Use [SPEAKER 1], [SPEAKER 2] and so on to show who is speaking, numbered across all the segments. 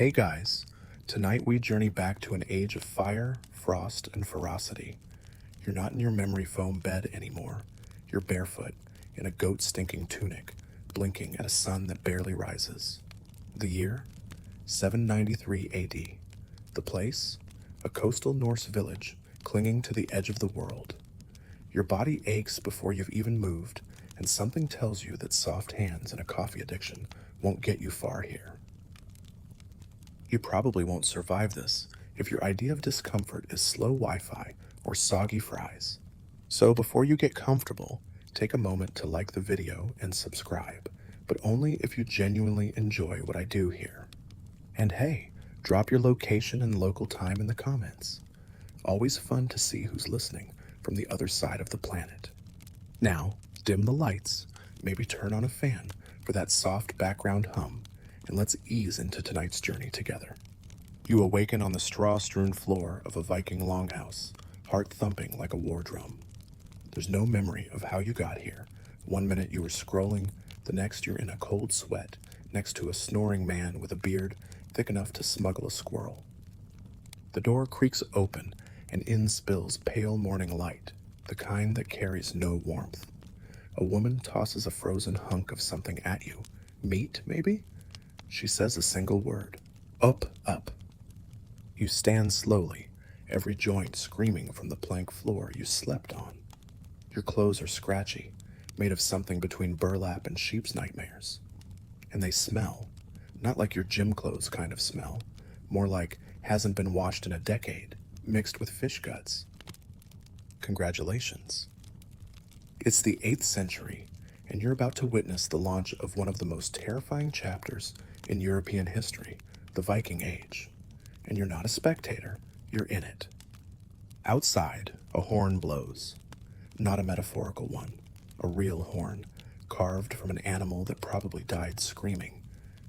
[SPEAKER 1] Hey guys, tonight we journey back to an age of fire, frost, and ferocity. You're not in your memory foam bed anymore. You're barefoot, in a goat-stinking tunic, blinking at a sun that barely rises. The year? 793 AD. The place? A coastal Norse village, clinging to the edge of the world. Your body aches before you've even moved, and something tells you that soft hands and a coffee addiction won't get you far here. You probably won't survive this if your idea of discomfort is slow Wi-Fi or soggy fries. So before you get comfortable, take a moment to like the video and subscribe, but only if you genuinely enjoy what I do here. And hey, drop your location and local time in the comments. Always fun to see who's listening from the other side of the planet. Now, dim the lights, maybe turn on a fan for that soft background hum, and let's ease into tonight's journey together. You awaken on the straw-strewn floor of a Viking longhouse, heart thumping like a war drum. There's no memory of how you got here. One minute you were scrolling, the next you're in a cold sweat next to a snoring man with a beard thick enough to smuggle a squirrel. The door creaks open, and in spills pale morning light, the kind that carries no warmth. A woman tosses a frozen hunk of something at you. Meat, maybe? She says a single word. Up, up. You stand slowly, every joint screaming from the plank floor you slept on. Your clothes are scratchy, made of something between burlap and sheep's nightmares. And they smell, not like your gym clothes kind of smell, more like hasn't been washed in a decade, mixed with fish guts. Congratulations. It's the 8th century, and you're about to witness the launch of one of the most terrifying chapters in European history, the Viking Age. And you're not a spectator, you're in it. Outside, a horn blows. Not a metaphorical one, a real horn, carved from an animal that probably died screaming.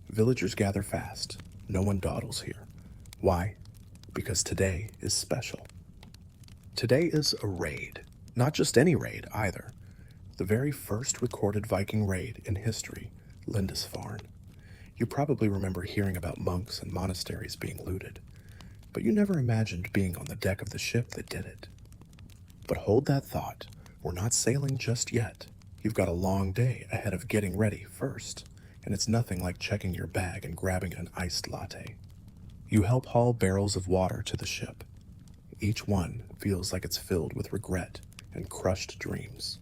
[SPEAKER 1] Villagers gather fast. No one dawdles here. Why? Because today is special. Today is a raid. Not just any raid, either. The very first recorded Viking raid in history, Lindisfarne. You probably remember hearing about monks and monasteries being looted, but you never imagined being on the deck of the ship that did it. But hold that thought. We're not sailing just yet. You've got a long day ahead of getting ready first, and it's nothing like checking your bag and grabbing an iced latte. You help haul barrels of water to the ship. Each one feels like it's filled with regret and crushed dreams.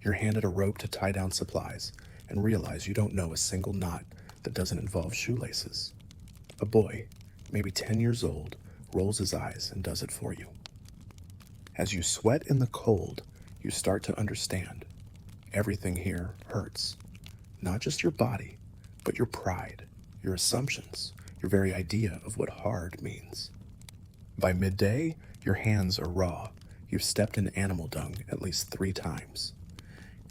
[SPEAKER 1] You're handed a rope to tie down supplies and realize you don't know a single knot that doesn't involve shoelaces. A boy, maybe 10 years old, rolls his eyes and does it for you. As you sweat in the cold, you start to understand. Everything here hurts. Not just your body, but your pride, your assumptions, your very idea of what hard means. By midday, your hands are raw. You've stepped in animal dung at least 3 times.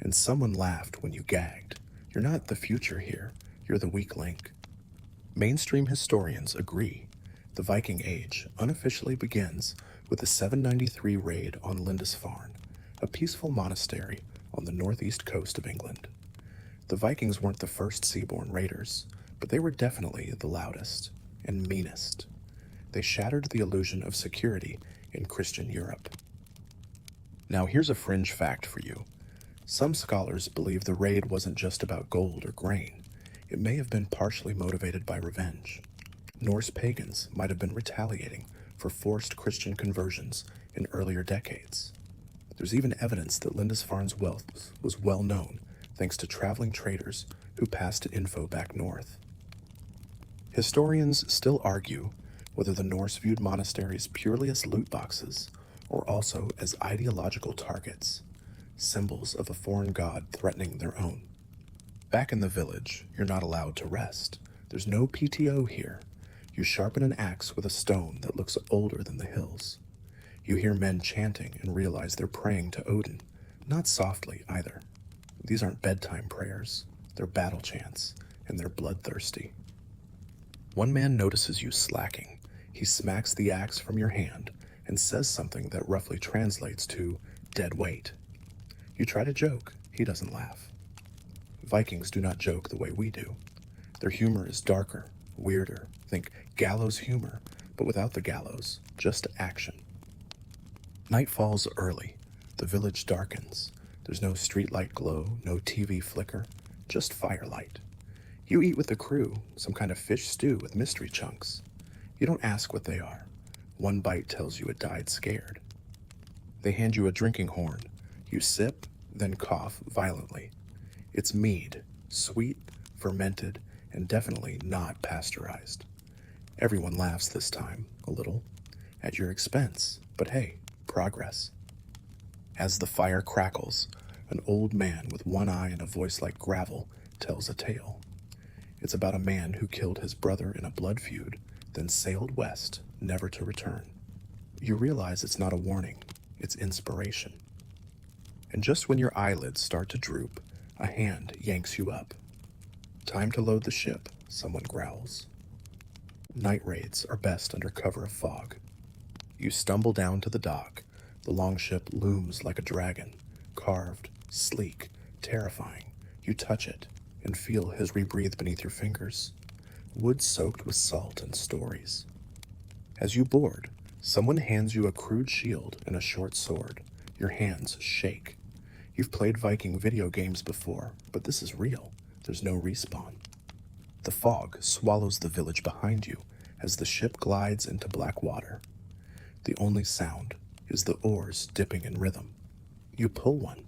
[SPEAKER 1] And someone laughed when you gagged. You're not the future here. You're the weak link. Mainstream historians agree. The Viking Age unofficially begins with the 793 raid on Lindisfarne, a peaceful monastery on the northeast coast of England. The Vikings weren't the first seaborne raiders, but they were definitely the loudest and meanest. They shattered the illusion of security in Christian Europe. Now here's a fringe fact for you. Some scholars believe the raid wasn't just about gold or grain. It may have been partially motivated by revenge. Norse pagans might have been retaliating for forced Christian conversions in earlier decades. There's even evidence that Lindisfarne's wealth was well known thanks to traveling traders who passed info back north. Historians still argue whether the Norse viewed monasteries purely as loot boxes or also as ideological targets, symbols of a foreign god threatening their own. Back in the village, you're not allowed to rest. There's no PTO here. You sharpen an axe with a stone that looks older than the hills. You hear men chanting and realize they're praying to Odin, not softly either. These aren't bedtime prayers. They're battle chants, and they're bloodthirsty. One man notices you slacking. He smacks the axe from your hand and says something that roughly translates to dead weight. You try to joke. He doesn't laugh. Vikings do not joke the way we do. Their humor is darker, weirder, Think gallows humor, but without the gallows, just action. Night falls early. The village darkens. There's no streetlight glow, no TV flicker, just firelight. You eat with the crew, some kind of fish stew with mystery chunks. You don't ask what they are. One bite tells you it died scared. They hand you a drinking horn. You sip, then cough violently. It's mead, sweet, fermented, and definitely not pasteurized. Everyone laughs this time, a little, at your expense, but hey, progress. As the fire crackles, an old man with one eye and a voice like gravel tells a tale. It's about a man who killed his brother in a blood feud, then sailed west, never to return. You realize it's not a warning, it's inspiration. And just when your eyelids start to droop, a hand yanks you up. Time to load the ship, someone growls. Night raids are best under cover of fog. You stumble down to the dock. The longship looms like a dragon, carved, sleek, terrifying. You touch it and feel his rebreathe beneath your fingers. Wood soaked with salt and stories. As you board, someone hands you a crude shield and a short sword. Your hands shake. You've played Viking video games before, but this is real. There's no respawn. The fog swallows the village behind you as the ship glides into black water. The only sound is the oars dipping in rhythm. You pull one.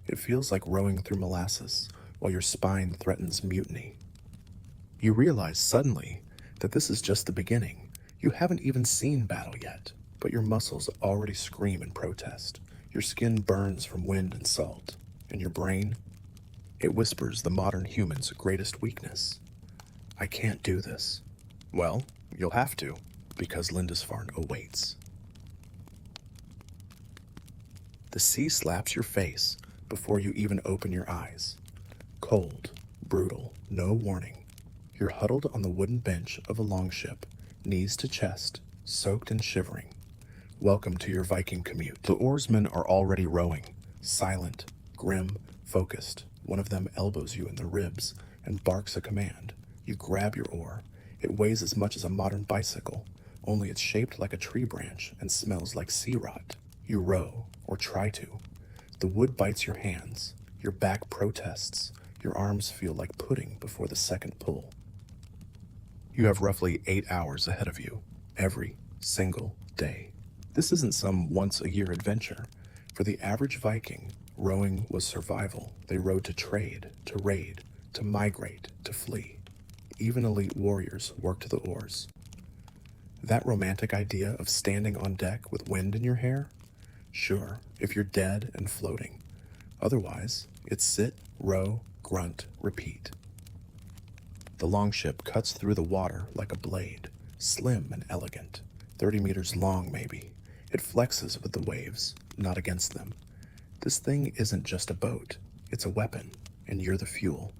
[SPEAKER 1] It feels like rowing through molasses while your spine threatens mutiny. You realize suddenly that this is just the beginning. You haven't even seen battle yet, but your muscles already scream in protest. Your skin burns from wind and salt, and your brain, it whispers the modern human's greatest weakness. I can't do this. Well, you'll have to, because Lindisfarne awaits. The sea slaps your face before you even open your eyes. Cold, brutal, no warning. You're huddled on the wooden bench of a longship, knees to chest, soaked and shivering. Welcome to your Viking commute. The oarsmen are already rowing, silent, grim, focused. One of them elbows you in the ribs and barks a command. You grab your oar. It weighs as much as a modern bicycle, only it's shaped like a tree branch and smells like sea rot. You row, or try to. The wood bites your hands. Your back protests. Your arms feel like pudding before the second pull. You have roughly 8 hours ahead of you, every single day. This isn't some once-a-year adventure. For the average Viking, rowing was survival. They rowed to trade, to raid, to migrate, to flee. Even elite warriors worked the oars. That romantic idea of standing on deck with wind in your hair? Sure, if you're dead and floating. Otherwise, it's sit, row, grunt, repeat. The longship cuts through the water like a blade, slim and elegant, 30 meters long maybe. It flexes with the waves, not against them. This thing isn't just a boat, it's a weapon, and you're the fuel.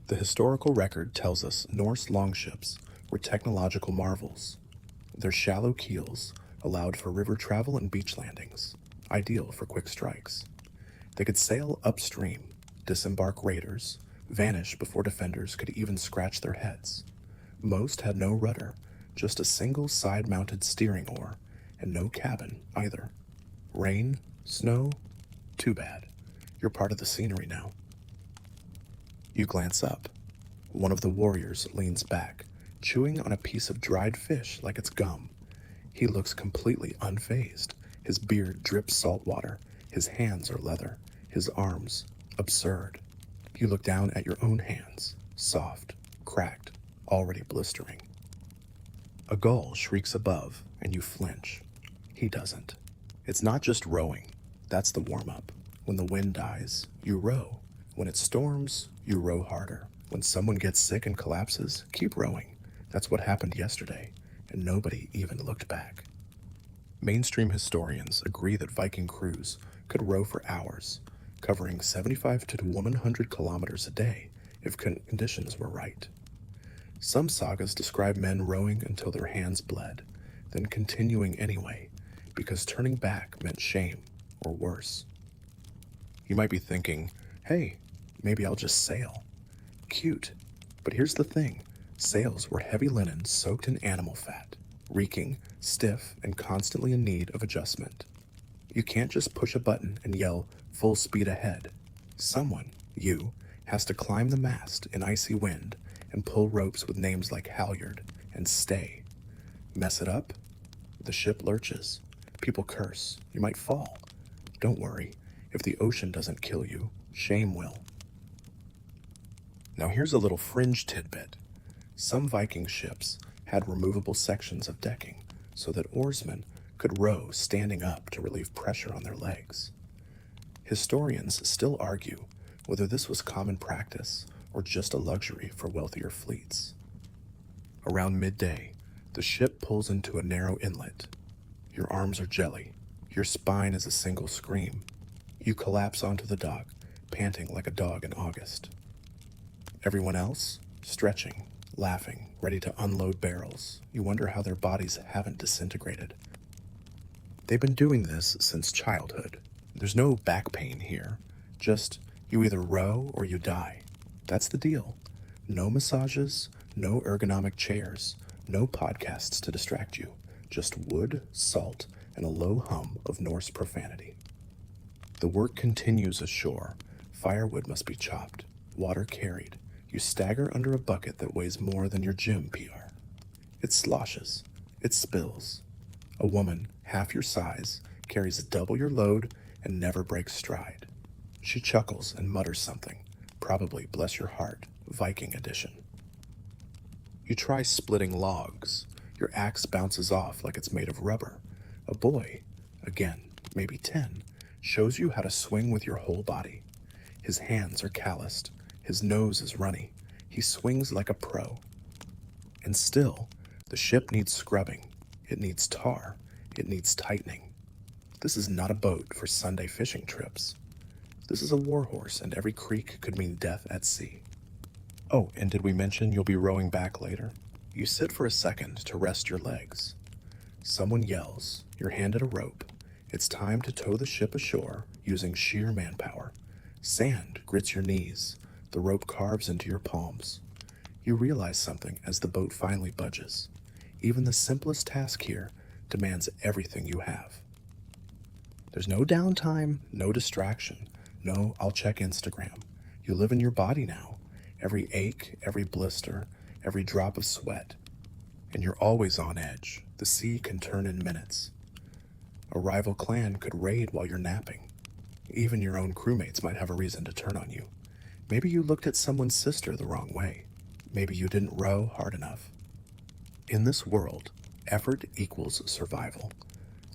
[SPEAKER 1] The historical record tells us Norse longships were technological marvels. Their shallow keels allowed for river travel and beach landings, ideal for quick strikes. They could sail upstream, disembark raiders, vanish before defenders could even scratch their heads. Most had no rudder, just a single side-mounted steering oar, and no cabin either. Rain, snow, too bad. You're part of the scenery now. You glance up. One of the warriors leans back, chewing on a piece of dried fish like it's gum. He looks completely unfazed. His beard drips salt water. His hands are leather. His arms, absurd. You look down at your own hands, soft, cracked, already blistering. A gull shrieks above, and you flinch. He doesn't. It's not just rowing. That's the warm-up. When the wind dies, you row. When it storms, you row harder. When someone gets sick and collapses, keep rowing. That's what happened yesterday, and nobody even looked back. Mainstream historians agree that Viking crews could row for hours, covering 75 to 100 kilometers a day if conditions were right. Some sagas describe men rowing until their hands bled, then continuing anyway, because turning back meant shame, or worse. You might be thinking, hey, maybe I'll just sail. Cute. But here's the thing. Sails were heavy linen soaked in animal fat, reeking, stiff, and constantly in need of adjustment. You can't just push a button and yell, "full speed ahead." Someone, you, has to climb the mast in icy wind and pull ropes with names like halyard and stay. Mess it up? The ship lurches. People curse. You might fall. Don't worry. If the ocean doesn't kill you, shame will. Now here's a little fringe tidbit. Some Viking ships had removable sections of decking so that oarsmen could row standing up to relieve pressure on their legs. Historians still argue whether this was common practice or just a luxury for wealthier fleets. Around midday, the ship pulls into a narrow inlet. Your arms are jelly. Your spine is a single scream. You collapse onto the dock, panting like a dog in August. Everyone else? Stretching, laughing, ready to unload barrels. You wonder how their bodies haven't disintegrated. They've been doing this since childhood. There's no back pain here. Just, you either row or you die. That's the deal. No massages, no ergonomic chairs, no podcasts to distract you. Just wood, salt, and a low hum of Norse profanity. The work continues ashore. Firewood must be chopped, water carried. You stagger under a bucket that weighs more than your gym PR. It sloshes. It spills. A woman, half your size, carries double your load and never breaks stride. She chuckles and mutters something, probably bless your heart, Viking edition. You try splitting logs. Your axe bounces off like it's made of rubber. A boy, again, maybe 10, shows you how to swing with your whole body. His hands are calloused. His nose is runny. He swings like a pro. And still, the ship needs scrubbing. It needs tar. It needs tightening. This is not a boat for Sunday fishing trips. This is a warhorse, and every creak could mean death at sea. Oh, and did we mention you'll be rowing back later? You sit for a second to rest your legs. Someone yells. You're handed a rope. It's time to tow the ship ashore using sheer manpower. Sand grits your knees. The rope carves into your palms. You realize something as the boat finally budges. Even the simplest task here demands everything you have. There's no downtime, no distraction, no I'll check Instagram. You live in your body now. Every ache, every blister, every drop of sweat. And you're always on edge. The sea can turn in minutes. A rival clan could raid while you're napping. Even your own crewmates might have a reason to turn on you. Maybe you looked at someone's sister the wrong way. Maybe you didn't row hard enough. In this world, effort equals survival.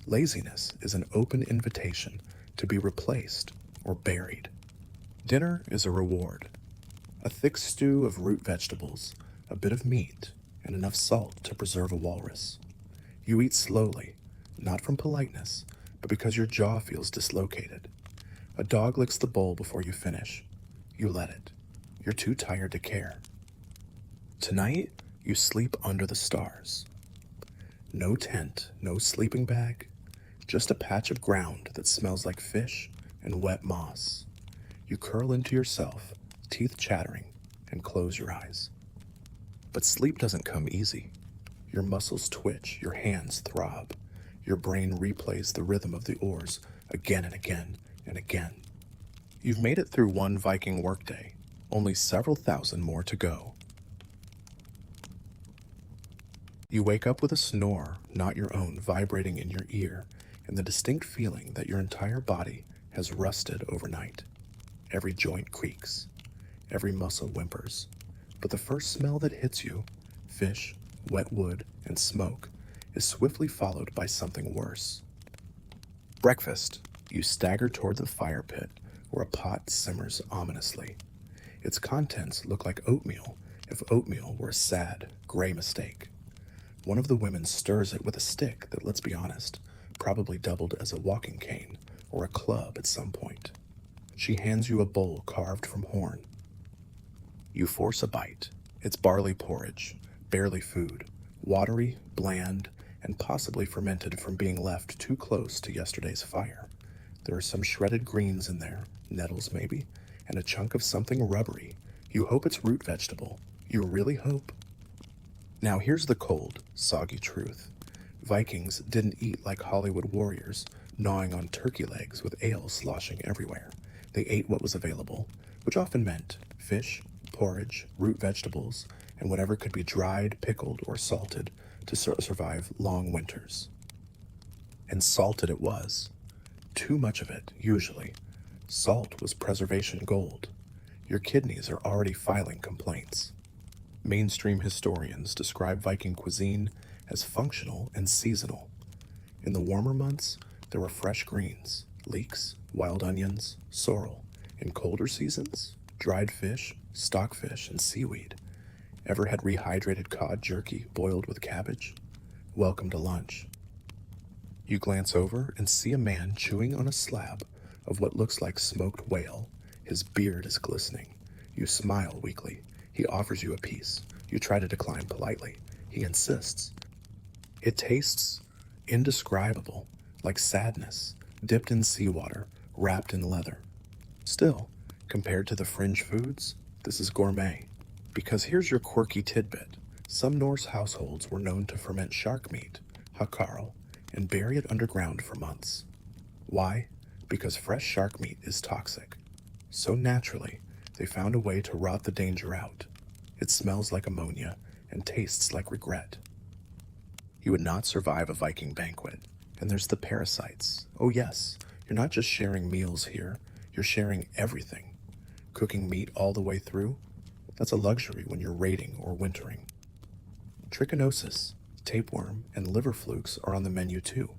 [SPEAKER 1] Laziness is an open invitation to be replaced or buried. Dinner is a reward. A thick stew of root vegetables, a bit of meat, and enough salt to preserve a walrus. You eat slowly, not from politeness, but because your jaw feels dislocated. A dog licks the bowl before you finish. You let it. You're too tired to care. Tonight, you sleep under the stars. No tent, no sleeping bag, just a patch of ground that smells like fish and wet moss. You curl into yourself, teeth chattering, and close your eyes. But sleep doesn't come easy. Your muscles twitch, your hands throb. Your brain replays the rhythm of the oars again and again and again. You've made it through one Viking workday, only several thousand more to go. You wake up with a snore, not your own, vibrating in your ear, and the distinct feeling that your entire body has rusted overnight. Every joint creaks. Every muscle whimpers. But the first smell that hits you, fish, wet wood, and smoke, is swiftly followed by something worse. Breakfast. You stagger toward the fire pit, where a pot simmers ominously. Its contents look like oatmeal, if oatmeal were a sad, gray mistake. One of the women stirs it with a stick that, let's be honest, probably doubled as a walking cane or a club at some point. She hands you a bowl carved from horn. You force a bite. It's barley porridge, barely food, watery, bland, and possibly fermented from being left too close to yesterday's fire. There are some shredded greens in there, nettles maybe, and a chunk of something rubbery. You hope it's root vegetable. You really hope. Now here's the cold, soggy truth. Vikings didn't eat like Hollywood warriors, gnawing on turkey legs with ale sloshing everywhere. They ate what was available, which often meant fish, porridge, root vegetables, and whatever could be dried, pickled, or salted to survive long winters. And salted it was. Too much of it, usually. Salt was preservation gold. Your kidneys are already filing complaints. Mainstream historians describe Viking cuisine as functional and seasonal. In the warmer months, there were fresh greens, leeks, wild onions, sorrel. In colder seasons, dried fish, stockfish, and seaweed. Ever had rehydrated cod jerky boiled with cabbage? Welcome to lunch. You glance over and see a man chewing on a slab of what looks like smoked whale. His beard is glistening. You smile weakly. He offers you a piece. You try to decline politely. He insists. It tastes indescribable, like sadness, dipped in seawater, wrapped in leather. Still, compared to the fringe foods, this is gourmet. Because here's your quirky tidbit. Some Norse households were known to ferment shark meat, hakarl, and bury it underground for months. Why? Because fresh shark meat is toxic. So naturally, they found a way to rot the danger out. It smells like ammonia and tastes like regret. You would not survive a Viking banquet. And there's the parasites. Oh yes, you're not just sharing meals here, you're sharing everything. Cooking meat all the way through? That's a luxury when you're raiding or wintering. Trichinosis, tapeworm, and liver flukes are on the menu too.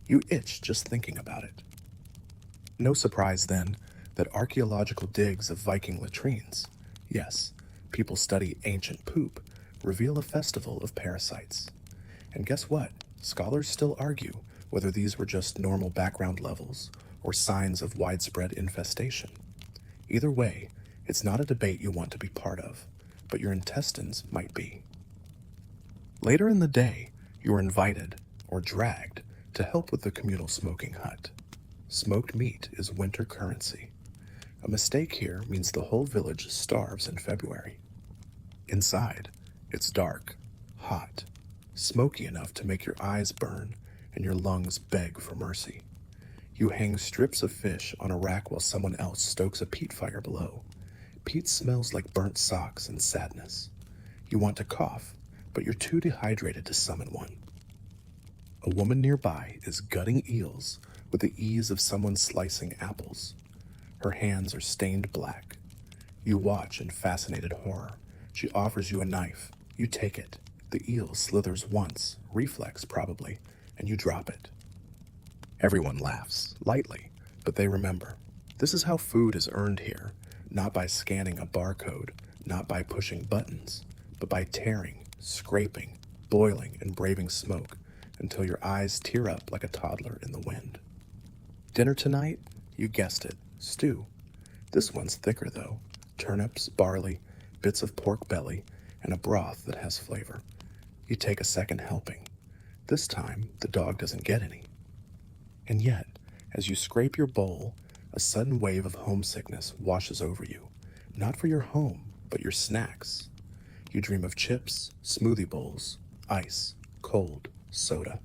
[SPEAKER 1] You itch just thinking about it. No surprise then that archaeological digs of Viking latrines, yes, people study ancient poop, reveal a festival of parasites. And guess what? Scholars still argue whether these were just normal background levels or signs of widespread infestation. Either way, it's not a debate you want to be part of, but your intestines might be. Later in the day, you are invited, or dragged, to help with the communal smoking hut. Smoked meat is winter currency. A mistake here means the whole village starves in February. Inside, it's dark, hot, smoky enough to make your eyes burn and your lungs beg for mercy. You hang strips of fish on a rack while someone else stokes a peat fire below. Peat smells like burnt socks and sadness. You want to cough, but you're too dehydrated to summon one. A woman nearby is gutting eels with the ease of someone slicing apples. Her hands are stained black. You watch in fascinated horror. She offers you a knife. You take it. The eel slithers once, reflex probably, and you drop it. Everyone laughs, lightly, but they remember. This is how food is earned here, not by scanning a barcode, not by pushing buttons, but by tearing, scraping, boiling, and braving smoke until your eyes tear up like a toddler in the wind. Dinner tonight? You guessed it, stew. This one's thicker though. Turnips, barley, bits of pork belly, and a broth that has flavor. You take a second helping. This time, the dog doesn't get any. And yet, as you scrape your bowl, a sudden wave of homesickness washes over you. Not for your home, but your snacks. You dream of chips, smoothie bowls, ice, cold, soda.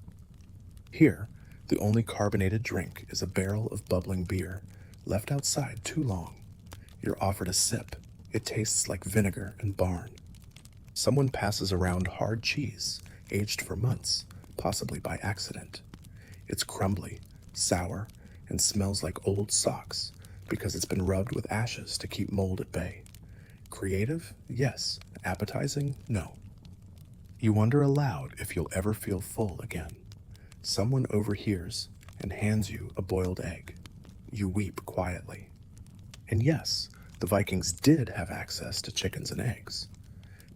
[SPEAKER 1] Here, the only carbonated drink is a barrel of bubbling beer, left outside too long. You're offered a sip. It tastes like vinegar and barn. Someone passes around hard cheese, aged for months, possibly by accident. It's crumbly, sour, and smells like old socks because it's been rubbed with ashes to keep mold at bay. Creative? Yes. Appetizing? No. You wonder aloud if you'll ever feel full again. Someone overhears and hands you a boiled egg. You weep quietly. And yes, the Vikings did have access to chickens and eggs,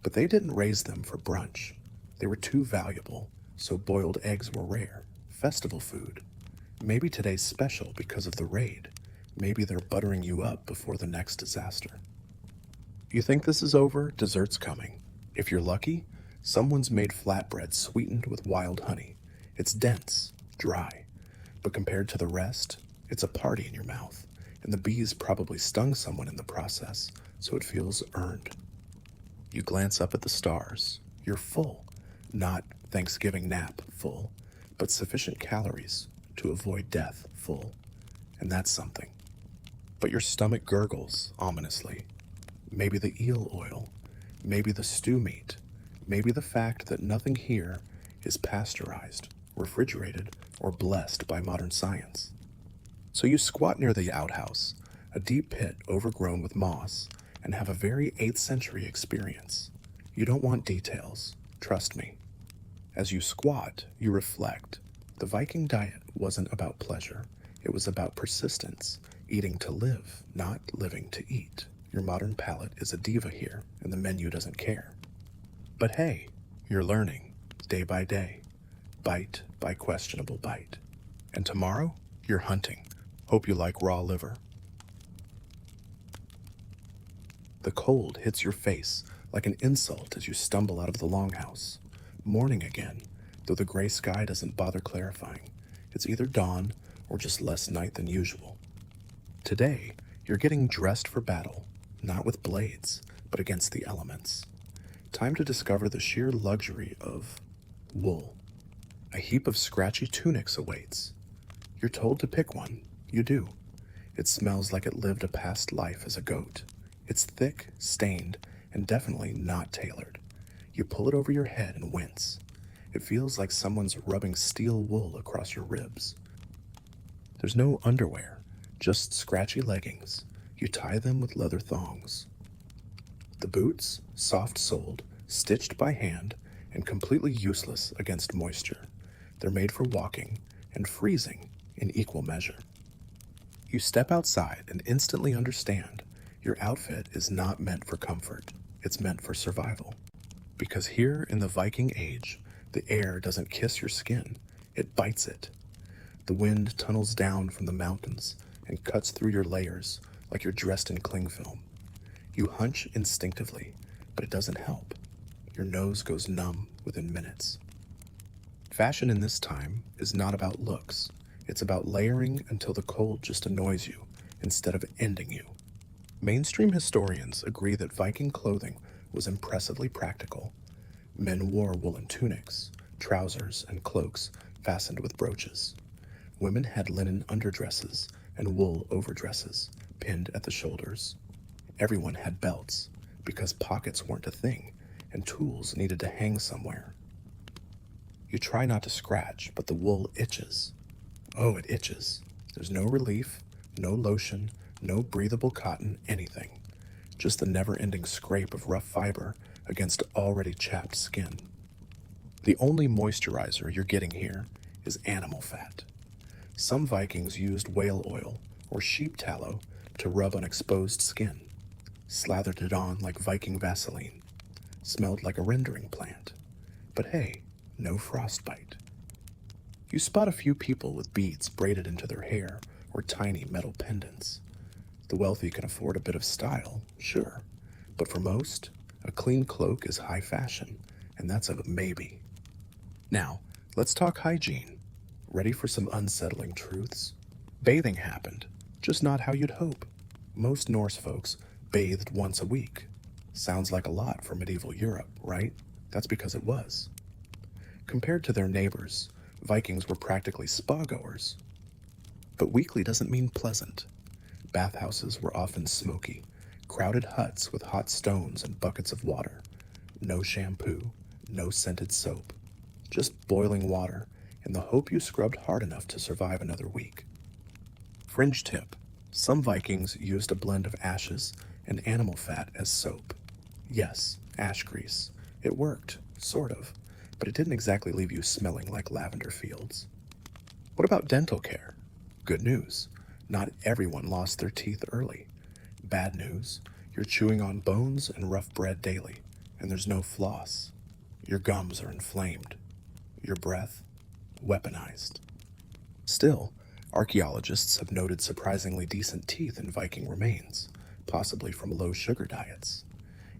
[SPEAKER 1] but they didn't raise them for brunch. They were too valuable, so boiled eggs were rare, festival food. Maybe today's special because of the raid. Maybe they're buttering you up before the next disaster. You think this is over? Dessert's coming. If you're lucky, someone's made flatbread sweetened with wild honey. It's dense, dry, but compared to the rest, it's a party in your mouth, and the bees probably stung someone in the process, so it feels earned. You glance up at the stars. You're full, not Thanksgiving nap full, but sufficient calories to avoid death full, and that's something. But your stomach gurgles ominously. Maybe the eel oil, maybe the stew meat, maybe the fact that nothing here is pasteurized, refrigerated, or blessed by modern science. So you squat near the outhouse, a deep pit overgrown with moss, and have a very 8th century experience. You don't want details, trust me. As you squat, you reflect. The Viking diet wasn't about pleasure, it was about persistence, eating to live, not living to eat. Your modern palate is a diva here, and the menu doesn't care. But hey, you're learning, day by day, bite by questionable bite. And tomorrow, you're hunting. Hope you like raw liver. The cold hits your face like an insult as you stumble out of the longhouse. Morning again, though the gray sky doesn't bother clarifying. It's either dawn or just less night than usual. Today, you're getting dressed for battle, not with blades, but against the elements. Time to discover the sheer luxury of wool. A heap of scratchy tunics awaits. You're told to pick one. You do. It smells like it lived a past life as a goat. It's thick, stained, and definitely not tailored. You pull it over your head and wince. It feels like someone's rubbing steel wool across your ribs. There's no underwear, just scratchy leggings. You tie them with leather thongs. The boots, soft-soled, stitched by hand, and completely useless against moisture. They're made for walking and freezing in equal measure. You step outside and instantly understand your outfit is not meant for comfort. It's meant for survival. Because here in the Viking Age, the air doesn't kiss your skin, it bites it. The wind tunnels down from the mountains and cuts through your layers like you're dressed in cling film. You hunch instinctively, but it doesn't help. Your nose goes numb within minutes. Fashion in this time is not about looks. It's about layering until the cold just annoys you instead of ending you. Mainstream historians agree that Viking clothing was impressively practical. Men wore woolen tunics, trousers, and cloaks fastened with brooches. Women had linen underdresses and wool overdresses pinned at the shoulders. Everyone had belts because pockets weren't a thing and tools needed to hang somewhere. You try not to scratch, but the wool itches. Oh, it itches. There's no relief, no lotion, no breathable cotton, anything. Just the never-ending scrape of rough fiber against already chapped skin. The only moisturizer you're getting here is animal fat. Some Vikings used whale oil or sheep tallow to rub on exposed skin, slathered it on like Viking Vaseline, smelled like a rendering plant. But hey, no frostbite. You spot a few people with beads braided into their hair or tiny metal pendants. The wealthy can afford a bit of style, sure, but for most, a clean cloak is high fashion, and that's a maybe. Now, let's talk hygiene. Ready for some unsettling truths? Bathing happened, just not how you'd hope. Most Norse folks bathed once a week. Sounds like a lot for medieval Europe, right? That's because it was. Compared to their neighbors, Vikings were practically spa-goers. But weekly doesn't mean pleasant. Bathhouses were often smoky, crowded huts with hot stones and buckets of water. No shampoo, no scented soap. Just boiling water in the hope you scrubbed hard enough to survive another week. Fringe tip. Some Vikings used a blend of ashes and animal fat as soap. Yes, ash grease. It worked, sort of, but it didn't exactly leave you smelling like lavender fields. What about dental care? Good news. Not everyone lost their teeth early. Bad news. You're chewing on bones and rough bread daily, and there's no floss. Your gums are inflamed. Your breath, weaponized. Still, archaeologists have noted surprisingly decent teeth in Viking remains, possibly from low-sugar diets.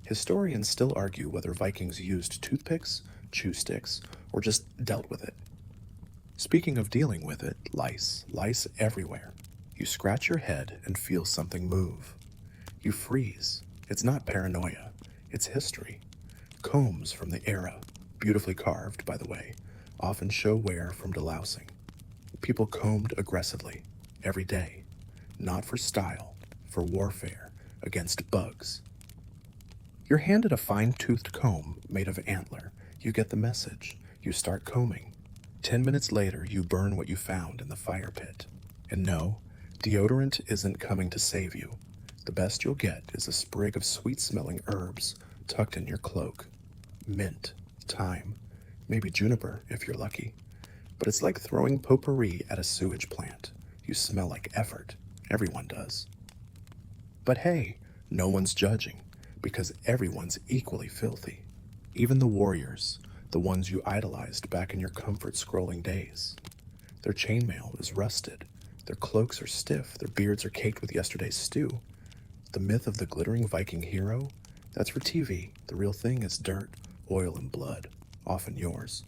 [SPEAKER 1] Historians still argue whether Vikings used toothpicks, chew sticks, or just dealt with it. Speaking of dealing with it, lice everywhere. You scratch your head and feel something move. You freeze. It's not paranoia, it's history. Combs from the era, beautifully carved, by the way, often show wear from delousing. People combed aggressively, every day, not for style, for warfare, against bugs. You're handed a fine-toothed comb made of antler. You get the message. You start combing. 10 minutes later, you burn what you found in the fire pit. And no, deodorant isn't coming to save you. The best you'll get is a sprig of sweet-smelling herbs tucked in your cloak. Mint, thyme, maybe juniper if you're lucky. But it's like throwing potpourri at a sewage plant. You smell like effort. Everyone does. But hey, no one's judging, because everyone's equally filthy. Even the warriors, the ones you idolized back in your comfort-scrolling days. Their chainmail is rusted. Their cloaks are stiff. Their beards are caked with yesterday's stew. The myth of the glittering Viking hero? That's for TV. The real thing is dirt, oil, and blood, often yours.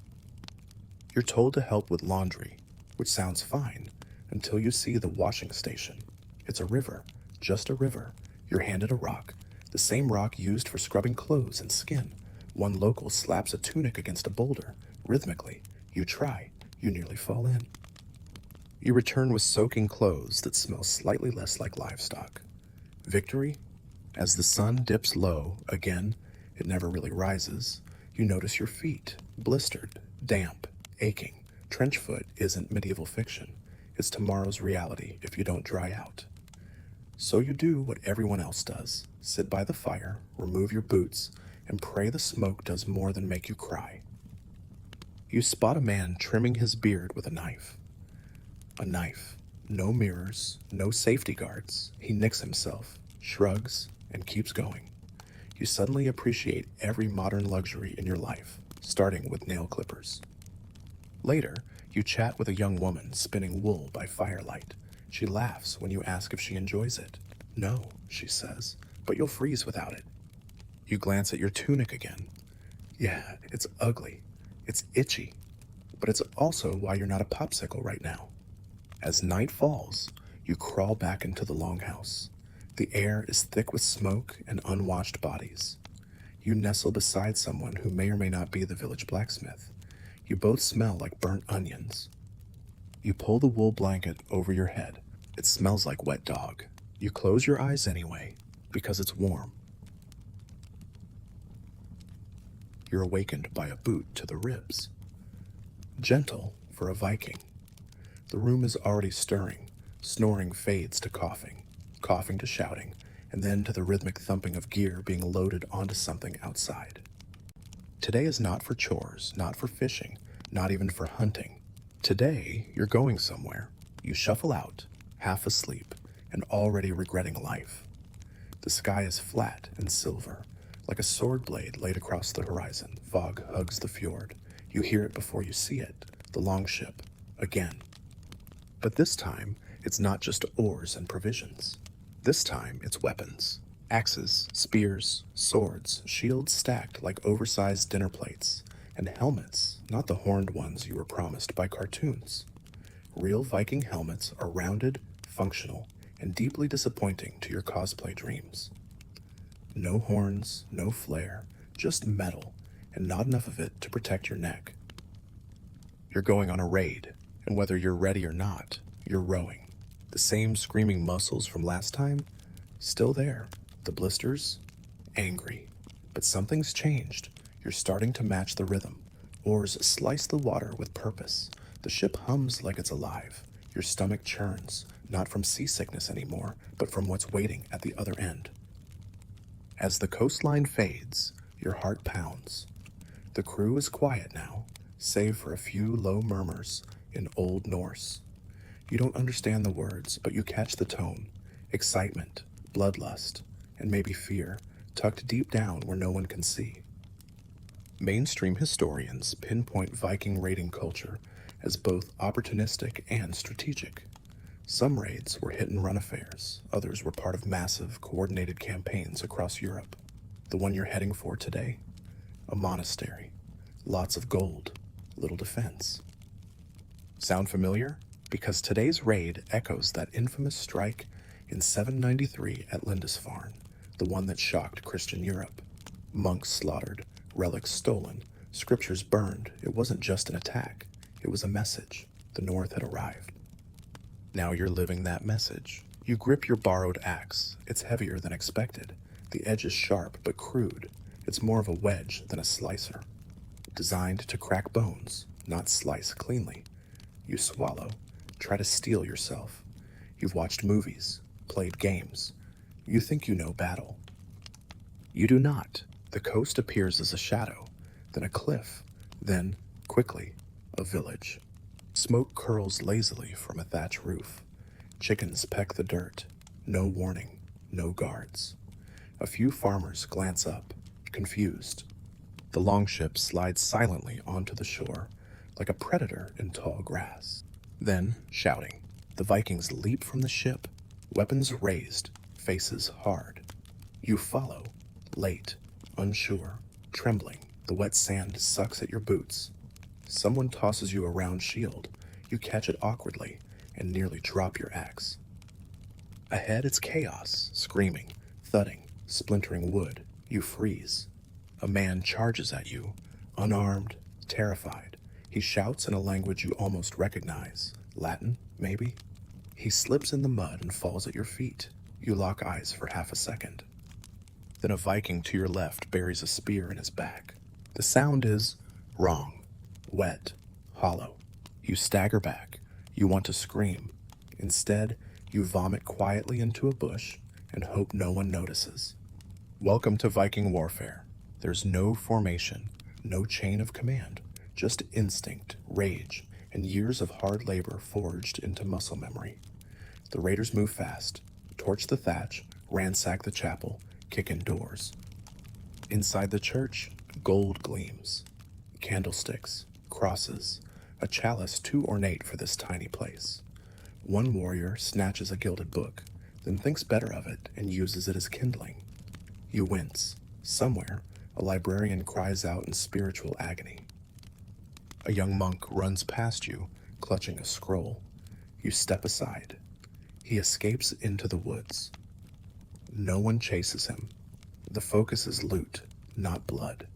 [SPEAKER 1] You're told to help with laundry, which sounds fine, until you see the washing station. It's a river, just a river. You're handed a rock, the same rock used for scrubbing clothes and skin. One local slaps a tunic against a boulder, rhythmically. You try. You nearly fall in. You return with soaking clothes that smell slightly less like livestock. Victory? As the sun dips low, again, it never really rises, you notice your feet, blistered, damp, aching. Trench foot isn't medieval fiction. It's tomorrow's reality if you don't dry out. So you do what everyone else does. Sit by the fire, remove your boots, and pray the smoke does more than make you cry. You spot a man trimming his beard with a knife. A knife. No mirrors, no safety guards. He nicks himself, shrugs, and keeps going. You suddenly appreciate every modern luxury in your life, starting with nail clippers. Later, you chat with a young woman spinning wool by firelight. She laughs when you ask if she enjoys it. No, she says, but you'll freeze without it. You glance at your tunic again. Yeah, it's ugly. It's itchy. But it's also why you're not a popsicle right now. As night falls, you crawl back into the longhouse. The air is thick with smoke and unwashed bodies. You nestle beside someone who may or may not be the village blacksmith. You both smell like burnt onions. You pull the wool blanket over your head. It smells like wet dog. You close your eyes anyway, because it's warm. You're awakened by a boot to the ribs. Gentle for a Viking. The room is already stirring. Snoring fades to coughing, coughing to shouting, and then to the rhythmic thumping of gear being loaded onto something outside. Today is not for chores, not for fishing, not even for hunting. Today, you're going somewhere. You shuffle out, half asleep, and already regretting life. The sky is flat and silver, like a sword blade laid across the horizon. Fog hugs the fjord. You hear it before you see it, the longship, again. But this time, it's not just oars and provisions. This time, it's weapons. Axes, spears, swords, shields stacked like oversized dinner plates, and helmets, not the horned ones you were promised by cartoons. Real Viking helmets are rounded, functional, and deeply disappointing to your cosplay dreams. No horns, no flare, just metal, and not enough of it to protect your neck. You're going on a raid, and whether you're ready or not, you're rowing. The same screaming muscles from last time, still there. The blisters, angry. But something's changed. You're starting to match the rhythm. Oars slice the water with purpose. The ship hums like it's alive. Your stomach churns, not from seasickness anymore, but from what's waiting at the other end. As the coastline fades, your heart pounds. The crew is quiet now, save for a few low murmurs in Old Norse. You don't understand the words, but you catch the tone. Excitement, bloodlust, and maybe fear, tucked deep down where no one can see. Mainstream historians pinpoint Viking raiding culture as both opportunistic and strategic. Some raids were hit-and-run affairs, others were part of massive, coordinated campaigns across Europe. The one you're heading for today? A monastery. Lots of gold, little defense. Sound familiar? Because today's raid echoes that infamous strike in 793 at Lindisfarne, the one that shocked Christian Europe. Monks slaughtered, relics stolen, scriptures burned. It wasn't just an attack, it was a message. The North had arrived. Now you're living that message. You grip your borrowed axe. It's heavier than expected. The edge is sharp but crude. It's more of a wedge than a slicer. Designed to crack bones, not slice cleanly. You swallow, try to steel yourself. You've watched movies, played games. You think you know battle. You do not. The coast appears as a shadow, then a cliff, then, quickly, a village. Smoke curls lazily from a thatch roof. Chickens peck the dirt. No warning, no guards. A few farmers glance up, confused. The longship slides silently onto the shore, like a predator in tall grass. Then, shouting, the Vikings leap from the ship, weapons raised, faces hard. You follow, late, unsure, trembling. The wet sand sucks at your boots. Someone tosses you a round shield. You catch it awkwardly and nearly drop your axe. Ahead it's chaos, screaming, thudding, splintering wood. You freeze. A man charges at you, unarmed, terrified. He shouts in a language you almost recognize. Latin, maybe? He slips in the mud and falls at your feet. You lock eyes for half a second. Then a Viking to your left buries a spear in his back. The sound is wrong, wet, hollow. You stagger back. You want to scream. Instead, you vomit quietly into a bush and hope no one notices. Welcome to Viking warfare. There's no formation, no chain of command, just instinct, rage, and years of hard labor forged into muscle memory. The raiders move fast, torch the thatch, ransack the chapel, kick in doors. Inside the church, gold gleams. Candlesticks, crosses, a chalice too ornate for this tiny place. One warrior snatches a gilded book, then thinks better of it and uses it as kindling. You wince. Somewhere, a librarian cries out in spiritual agony. A young monk runs past you, clutching a scroll. You step aside. He escapes into the woods. No one chases him. The focus is loot, not blood.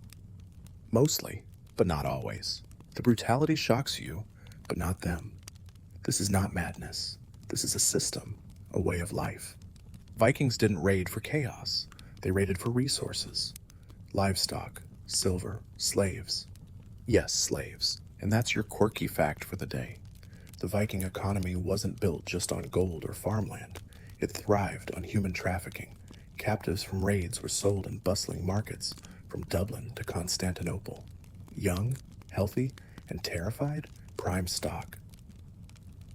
[SPEAKER 1] Mostly, but not always. The brutality shocks you, but not them. This is not madness. This is a system, a way of life. Vikings didn't raid for chaos. They raided for resources. Livestock, silver, slaves. Yes, slaves. And that's your quirky fact for the day. The Viking economy wasn't built just on gold or farmland. It thrived on human trafficking. Captives from raids were sold in bustling markets, from Dublin to Constantinople. Young, healthy, and terrified, prime stock.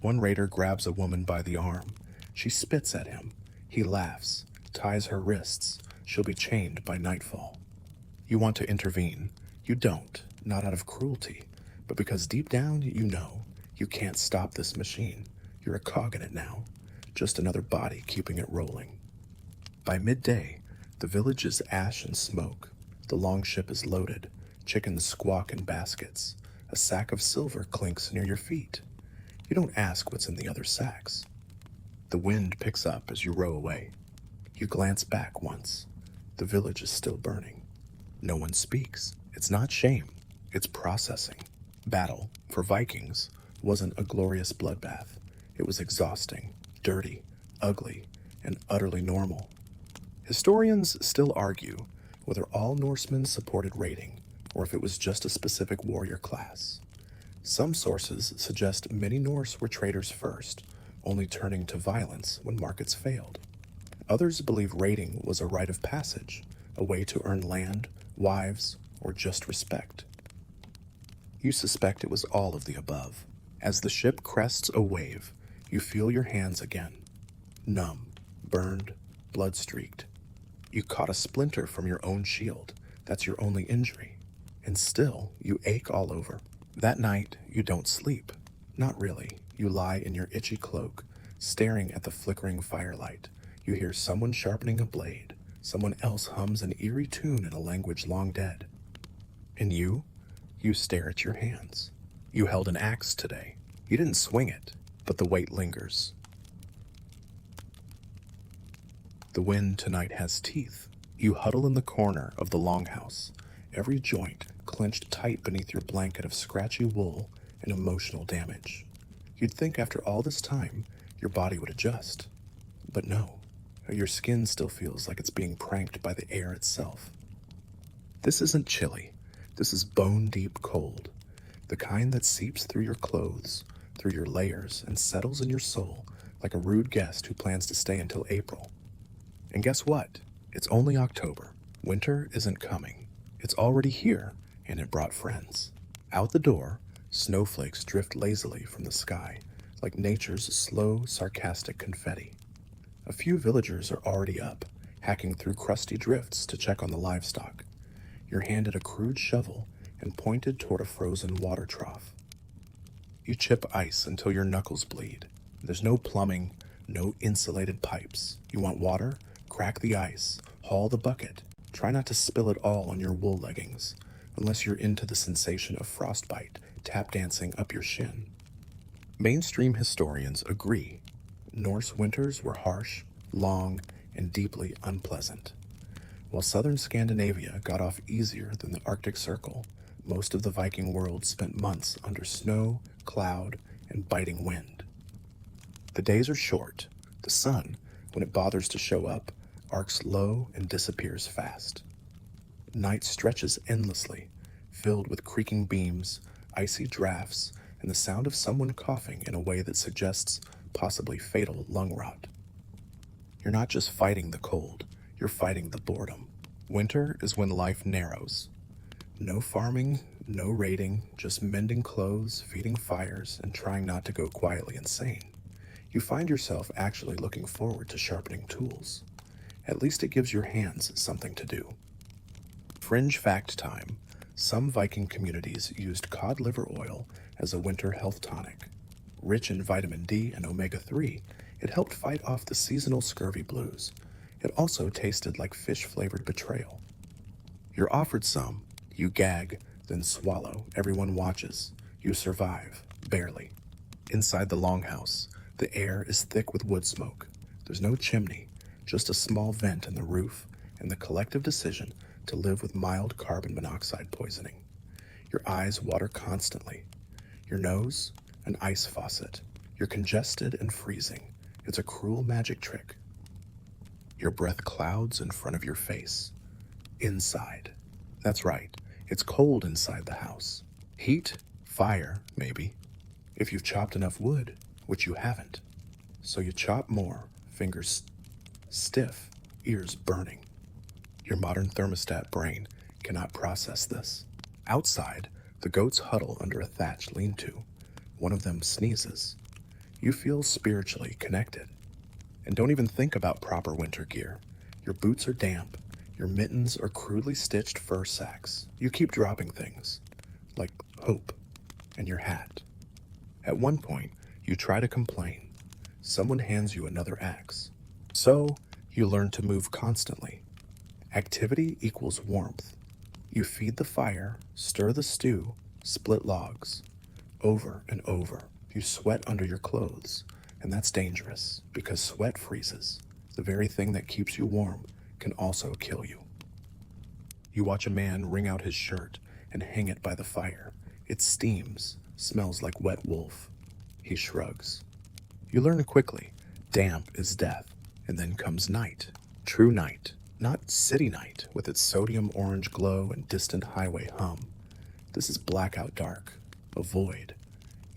[SPEAKER 1] One raider grabs a woman by the arm. She spits at him. He laughs, ties her wrists. She'll be chained by nightfall. You want to intervene. You don't, not out of cruelty, but because deep down you know you can't stop this machine. You're a cog in it now, just another body keeping it rolling. By midday, the village is ash and smoke. The longship is loaded. Chickens squawk in baskets. A sack of silver clinks near your feet. You don't ask what's in the other sacks. The wind picks up as you row away. You glance back once. The village is still burning. No one speaks. It's not shame. It's processing. Battle, for Vikings, wasn't a glorious bloodbath. It was exhausting, dirty, ugly, and utterly normal. Historians still argue whether all Norsemen supported raiding, or if it was just a specific warrior class. Some sources suggest many Norse were traders first, only turning to violence when markets failed. Others believe raiding was a rite of passage, a way to earn land, wives, or just respect. You suspect it was all of the above. As the ship crests a wave, you feel your hands again. Numb, burned, blood-streaked. You caught a splinter from your own shield. That's your only injury. And still, you ache all over. That night, you don't sleep. Not really. You lie in your itchy cloak, staring at the flickering firelight. You hear someone sharpening a blade. Someone else hums an eerie tune in a language long dead. And you stare at your hands. You held an axe today. You didn't swing it, but the weight lingers. The wind tonight has teeth. You huddle in the corner of the longhouse. every joint clenched tight beneath your blanket of scratchy wool and emotional damage. You'd think after all this time, your body would adjust. But no, your skin still feels like it's being pranked by the air itself. This isn't chilly. This is bone-deep cold, the kind that seeps through your clothes, through your layers, and settles in your soul like a rude guest who plans to stay until April. And guess what? It's only October. Winter isn't coming. It's already here, and it brought friends. Out the door, snowflakes drift lazily from the sky, like nature's slow, sarcastic confetti. A few villagers are already up, hacking through crusty drifts to check on the livestock. You're handed a crude shovel and pointed toward a frozen water trough. You chip ice until your knuckles bleed. There's no plumbing, no insulated pipes. You want water? Crack the ice, haul the bucket. Try not to spill it all on your wool leggings, unless you're into the sensation of frostbite tap dancing up your shin. Mainstream historians agree. Norse winters were harsh, long, and deeply unpleasant. While southern Scandinavia got off easier than the Arctic Circle, most of the Viking world spent months under snow, cloud, and biting wind. The days are short. The sun, when it bothers to show up, arcs low and disappears fast. Night stretches endlessly, filled with creaking beams, icy drafts, and the sound of someone coughing in a way that suggests possibly fatal lung rot. You're not just fighting the cold, you're fighting the boredom. Winter is when life narrows. No farming, no raiding, just mending clothes, feeding fires, and trying not to go quietly insane. You find yourself actually looking forward to sharpening tools. At least it gives your hands something to do. Fringe fact time. Some Viking communities used cod liver oil as a winter health tonic. Rich in vitamin D and omega-3, it helped fight off the seasonal scurvy blues. It also tasted like fish-flavored betrayal. You're offered some, you gag, then swallow. Everyone watches. You survive, barely. Inside the longhouse, the air is thick with wood smoke. There's no chimney, just a small vent in the roof and the collective decision to live with mild carbon monoxide poisoning. Your eyes water constantly. Your nose, an ice faucet. You're congested and freezing. It's a cruel magic trick. Your breath clouds in front of your face. Inside. That's right, it's cold inside the house. Heat, fire, maybe. If you've chopped enough wood, which you haven't. So you chop more, fingers stiff, ears burning. Your modern thermostat brain cannot process this. Outside, the goats huddle under a thatched lean-to. One of them sneezes. You feel spiritually connected. And don't even think about proper winter gear. Your boots are damp. Your mittens are crudely stitched fur sacks. You keep dropping things, like hope and your hat. At one point, you try to complain. Someone hands you another axe. So, you learn to move constantly. Activity equals warmth. You feed the fire, stir the stew, split logs. Over and over, you sweat under your clothes, and that's dangerous because sweat freezes. The very thing that keeps you warm can also kill you. You watch a man wring out his shirt and hang it by the fire. It steams, smells like wet wolf. He shrugs. You learn quickly, damp is death, and then comes night. True night. Not city night with its sodium orange glow and distant highway hum. This is blackout dark, a void.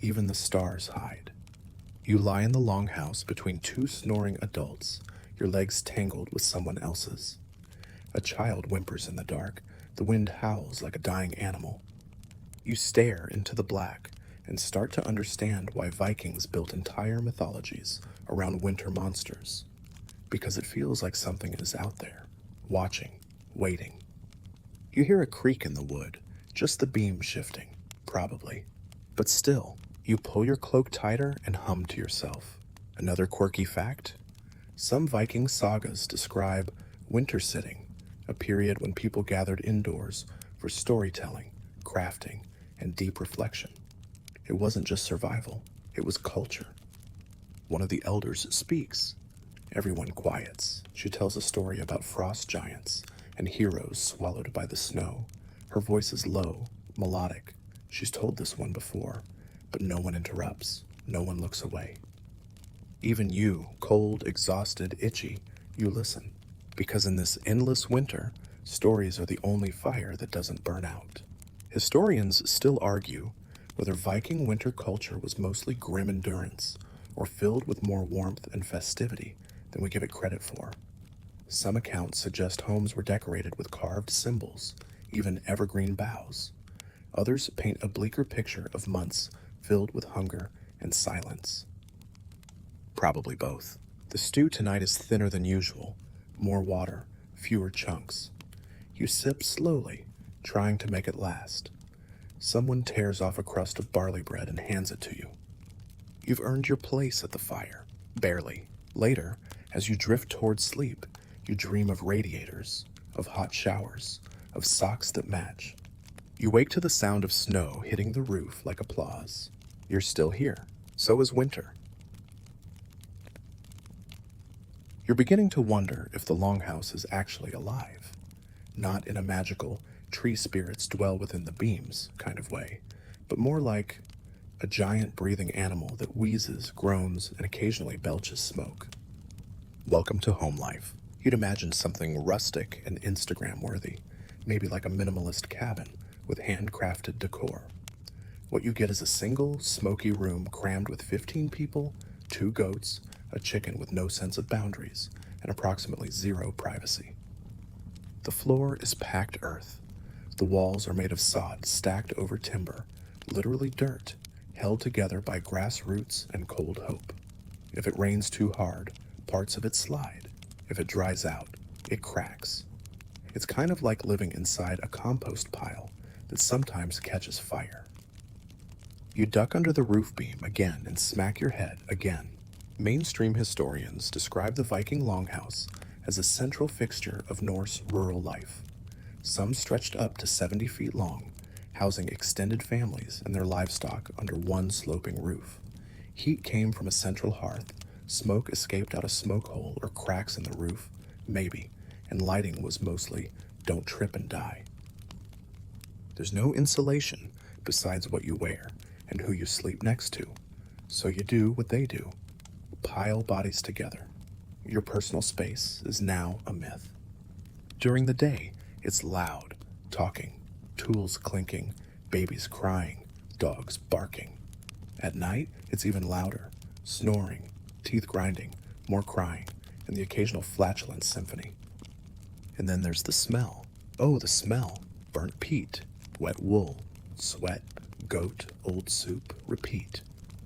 [SPEAKER 1] Even the stars hide. You lie in the longhouse between two snoring adults, your legs tangled with someone else's. A child whimpers in the dark. The wind howls like a dying animal. You stare into the black and start to understand why Vikings built entire mythologies around winter monsters. Because it feels like something is out there, watching, waiting. You hear a creak in the wood, just the beam shifting, probably. But still, you pull your cloak tighter and hum to yourself. Another quirky fact? Some Viking sagas describe winter sitting, a period when people gathered indoors for storytelling, crafting, and deep reflection. It wasn't just survival, it was culture. One of the elders speaks. Everyone quiets. She tells a story about frost giants and heroes swallowed by the snow, Her voice is low, melodic. She's told this one before, but no one interrupts. No one looks away. Even you, cold, exhausted, itchy, you listen. Because in this endless winter, stories are the only fire that doesn't burn out. Historians still argue whether Viking winter culture was mostly grim endurance or filled with more warmth and festivity than we give it credit for. Some accounts suggest homes were decorated with carved symbols, even evergreen boughs. Others paint a bleaker picture of months filled with hunger and silence. Probably both. The stew tonight is thinner than usual, more water, fewer chunks. You sip slowly, trying to make it last. Someone tears off a crust of barley bread and hands it to you. You've earned your place at the fire, barely. Later, as you drift towards sleep, you dream of radiators, of hot showers, of socks that match. You wake to the sound of snow hitting the roof like applause. You're still here. So is winter. You're beginning to wonder if the longhouse is actually alive. Not in a magical, tree spirits dwell within the beams kind of way, but more like a giant breathing animal that wheezes, groans, and occasionally belches smoke. Welcome to home life. You'd imagine something rustic and Instagram-worthy, maybe like a minimalist cabin with handcrafted decor. What you get is a single, smoky room crammed with 15 people, 2 goats, a chicken with no sense of boundaries, and approximately 0 privacy. The floor is packed earth. The walls are made of sod stacked over timber, literally dirt, held together by grass roots and cold hope. If it rains too hard, parts of it slide. If it dries out, it cracks. It's kind of like living inside a compost pile that sometimes catches fire. You duck under the roof beam again and smack your head again. Mainstream historians describe the Viking longhouse as a central fixture of Norse rural life. Some stretched up to 70 feet long, housing extended families and their livestock under one sloping roof. Heat came from a central hearth, smoke escaped out a smoke hole or cracks in the roof, maybe, and lighting was mostly don't trip and die. There's no insulation besides what you wear and who you sleep next to, so you do what they do. Pile bodies together. Your personal space is now a myth. During the day, it's loud, talking, tools clinking, babies crying, dogs barking. At night, it's even louder, snoring, teeth grinding, more crying, and the occasional flatulence symphony. And then there's the smell. Oh, the smell. Burnt peat, wet wool, sweat, goat, old soup, repeat.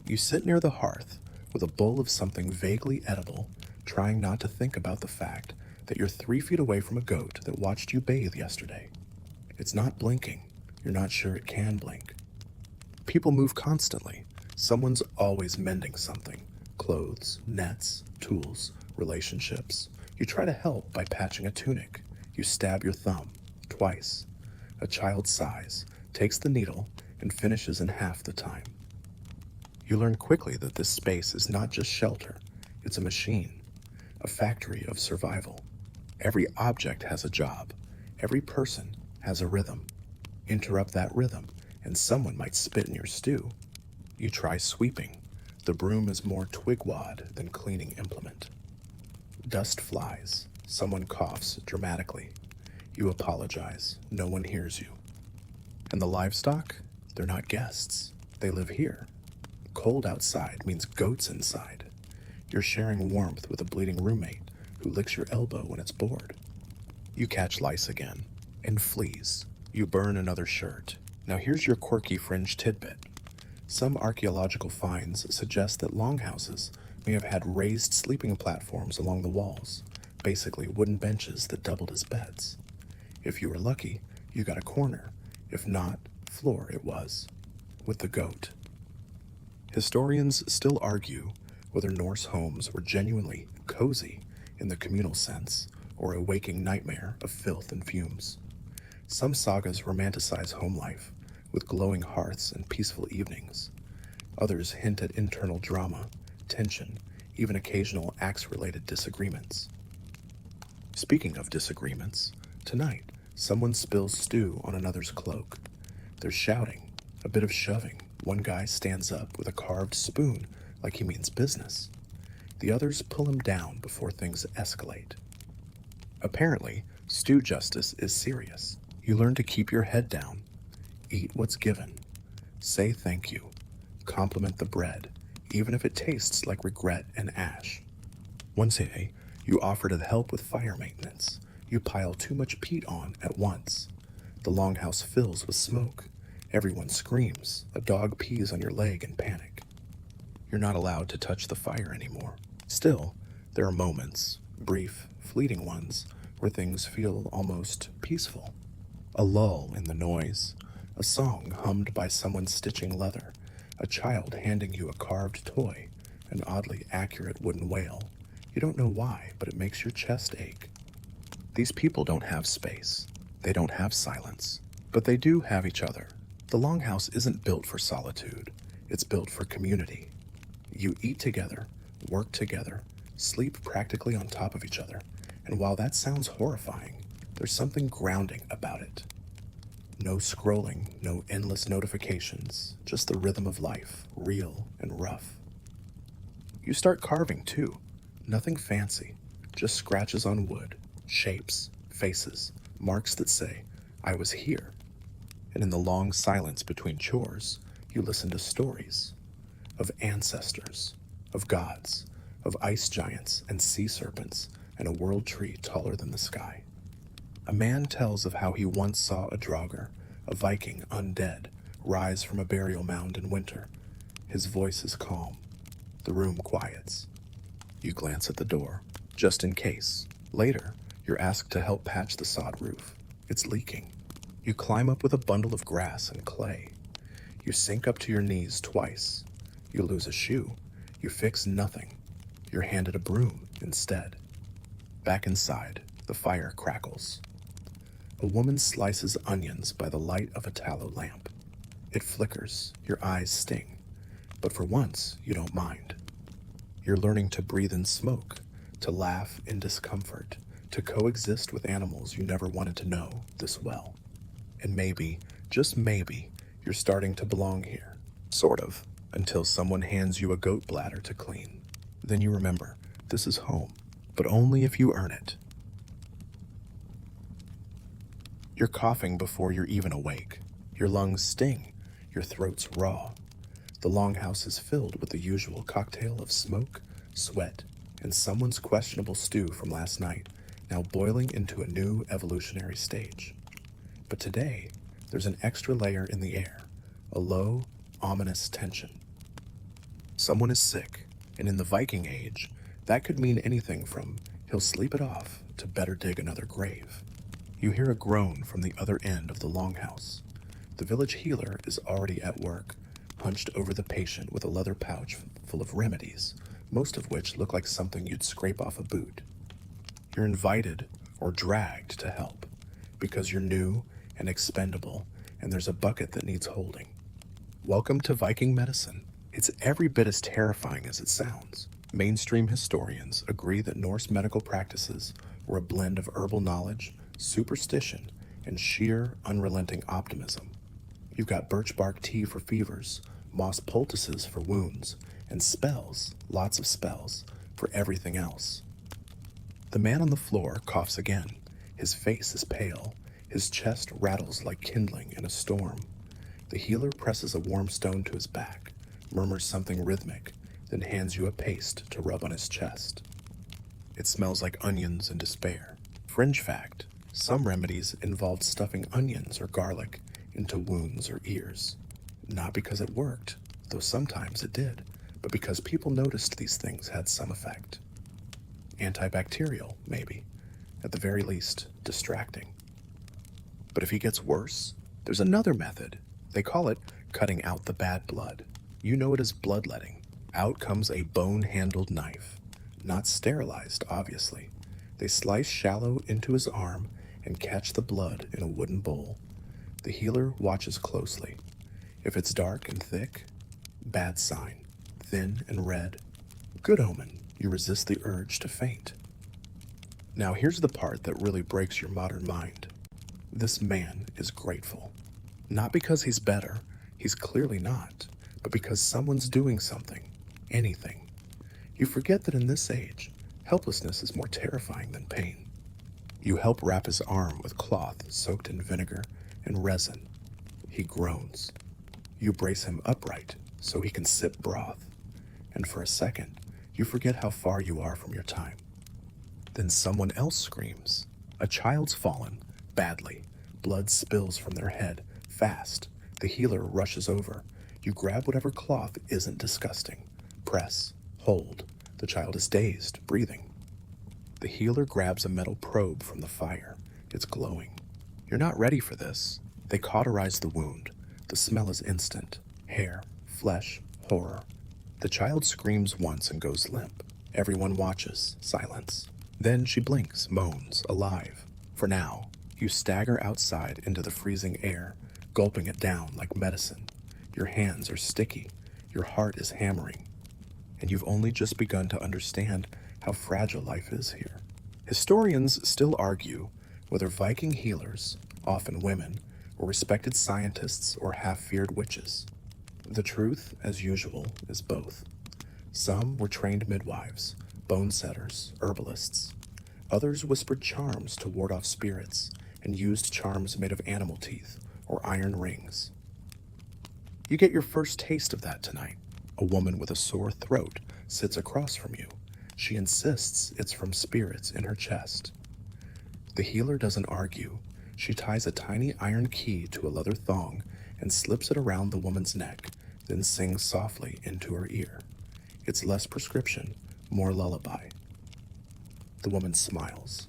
[SPEAKER 1] You sit near the hearth with a bowl of something vaguely edible, trying not to think about the fact that you're 3 feet away from a goat that watched you bathe yesterday. It's not blinking. You're not sure it can blink. People move constantly. Someone's always mending something. Clothes, nets, tools, relationships. You try to help by patching a tunic. You stab your thumb, twice. A child sighs, takes the needle, and finishes in half the time. You learn quickly that this space is not just shelter, it's a machine, a factory of survival. Every object has a job. Every person has a rhythm. Interrupt that rhythm, and someone might spit in your stew. You try sweeping. The broom is more twigwad than cleaning implement. Dust flies. Someone coughs dramatically. You apologize. No one hears you. And the livestock? They're not guests. They live here. Cold outside means goats inside. You're sharing warmth with a bleeding roommate who licks your elbow when it's bored. You catch lice again, and fleas. You burn another shirt. Now here's your quirky fringe tidbit. Some archaeological finds suggest that longhouses may have had raised sleeping platforms along the walls, basically wooden benches that doubled as beds. If you were lucky, you got a corner. If not, floor it was, with the goat. Historians still argue whether Norse homes were genuinely cozy in the communal sense, or a waking nightmare of filth and fumes. Some sagas romanticize home life, with glowing hearths and peaceful evenings. Others hint at internal drama, tension, even occasional axe-related disagreements. Speaking of disagreements, tonight Someone spills stew on another's cloak. There's shouting, a bit of shoving. One guy stands up with a carved spoon like he means business. The others pull him down before things escalate. Apparently, stew justice is serious. You learn to keep your head down, eat what's given, say thank you, compliment the bread, even if it tastes like regret and ash. One day, you offer to help with fire maintenance. You pile too much peat on at once. The longhouse fills with smoke. Everyone screams. A dog pees on your leg in panic. You're not allowed to touch the fire anymore. Still, there are moments, brief, fleeting ones, where things feel almost peaceful. A lull in the noise, a song hummed by someone stitching leather, a child handing you a carved toy, an oddly accurate wooden whale. You don't know why, but it makes your chest ache. These people don't have space. They don't have silence. But they do have each other. The longhouse isn't built for solitude. It's built for community. You eat together, work together, sleep practically on top of each other. And while that sounds horrifying, there's something grounding about it. No scrolling, no endless notifications, just the rhythm of life, real and rough. You start carving too. Nothing fancy, just scratches on wood, shapes, faces, marks that say, I was here. And in the long silence between chores, you listen to stories of ancestors, of gods, of ice giants and sea serpents, and a world tree taller than the sky. A man tells of how he once saw a draugr, a Viking undead, rise from a burial mound in winter. His voice is calm. The room quiets. You glance at the door, just in case. Later, you're asked to help patch the sod roof. It's leaking. You climb up with a bundle of grass and clay. You sink up to your knees twice. You lose a shoe. You fix nothing. You're handed a broom instead. Back inside, the fire crackles. A woman slices onions by the light of a tallow lamp. It flickers. Your eyes sting. But for once, you don't mind. You're learning to breathe in smoke, to laugh in discomfort, to coexist with animals you never wanted to know this well. And maybe, just maybe, you're starting to belong here. Sort of, until someone hands you a goat bladder to clean. Then you remember, this is home, but only if you earn it. You're coughing before you're even awake. Your lungs sting, your throat's raw. The longhouse is filled with the usual cocktail of smoke, sweat, and someone's questionable stew from last night, now boiling into a new evolutionary stage. But today, there's an extra layer in the air, a low, ominous tension. Someone is sick, and in the Viking Age, that could mean anything from he'll sleep it off to better dig another grave. You hear a groan from the other end of the longhouse. The village healer is already at work, hunched over the patient with a leather pouch full of remedies, most of which look like something you'd scrape off a boot. You're invited or dragged to help, because you're new and expendable, and there's a bucket that needs holding. Welcome to Viking medicine. It's every bit as terrifying as it sounds. Mainstream historians agree that Norse medical practices were a blend of herbal knowledge, superstition, and sheer, unrelenting optimism. You've got birch bark tea for fevers, moss poultices for wounds, and spells, lots of spells, for everything else. The man on the floor coughs again. His face is pale. His chest rattles like kindling in a storm. The healer presses a warm stone to his back, murmurs something rhythmic, then hands you a paste to rub on his chest. It smells like onions and despair. Fringe fact, some remedies involved stuffing onions or garlic into wounds or ears. Not because it worked, though sometimes it did, but because people noticed these things had some effect. Antibacterial, maybe. At the very least, distracting. But if he gets worse, there's another method. They call it cutting out the bad blood. You know it as bloodletting. Out comes a bone-handled knife. Not sterilized, obviously. They slice shallow into his arm and catch the blood in a wooden bowl. The healer watches closely. If it's dark and thick, bad sign. Thin and red, good omen. You resist the urge to faint. Now here's the part that really breaks your modern mind. This man is grateful. Not because he's better, he's clearly not, but because someone's doing something, anything. You forget that in this age, helplessness is more terrifying than pain. You help wrap his arm with cloth soaked in vinegar and resin. He groans. You brace him upright so he can sip broth. And for a second, you forget how far you are from your time. Then someone else screams. A child's fallen, badly. Blood spills from their head, fast. The healer rushes over. You grab whatever cloth isn't disgusting. Press, hold. The child is dazed, breathing. The healer grabs a metal probe from the fire. It's glowing. You're not ready for this. They cauterize the wound. The smell is instant. Hair, flesh, horror. The child screams once and goes limp. Everyone watches, silence. Then she blinks, moans, alive. For now, you stagger outside into the freezing air, gulping it down like medicine. Your hands are sticky. Your heart is hammering. And you've only just begun to understand how fragile life is here. Historians still argue whether Viking healers, often women, were respected scientists or half-feared witches. The truth, as usual, is both. Some were trained midwives, bone setters, herbalists. Others whispered charms to ward off spirits and used charms made of animal teeth or iron rings. You get your first taste of that tonight. A woman with a sore throat sits across from you. She insists it's from spirits in her chest. The healer doesn't argue. She ties a tiny iron key to a leather thong and slips it around the woman's neck, then sings softly into her ear. It's less prescription, more lullaby. The woman smiles,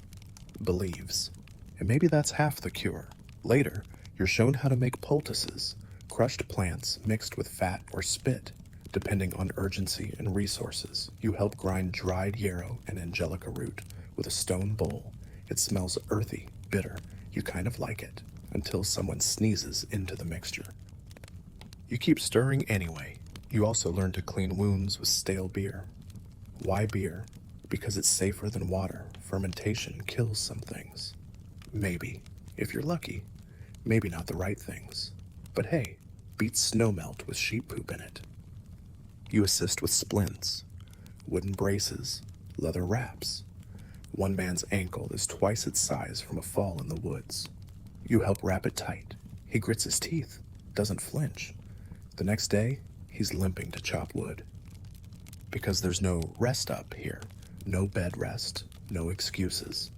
[SPEAKER 1] believes, and maybe that's half the cure. Later, you're shown how to make poultices, crushed plants mixed with fat or spit. Depending on urgency and resources, you help grind dried yarrow and angelica root with a stone bowl. It smells earthy, bitter. You kind of like it, until someone sneezes into the mixture. You keep stirring anyway. You also learn to clean wounds with stale beer. Why beer? Because it's safer than water. Fermentation kills some things. Maybe, if you're lucky. Maybe not the right things. But hey, beat snowmelt with sheep poop in it. You assist with splints, wooden braces, leather wraps. One man's ankle is twice its size from a fall in the woods. You help wrap it tight. He grits his teeth, doesn't flinch. The next day, he's limping to chop wood. Because there's no rest up here, no bed rest, no excuses.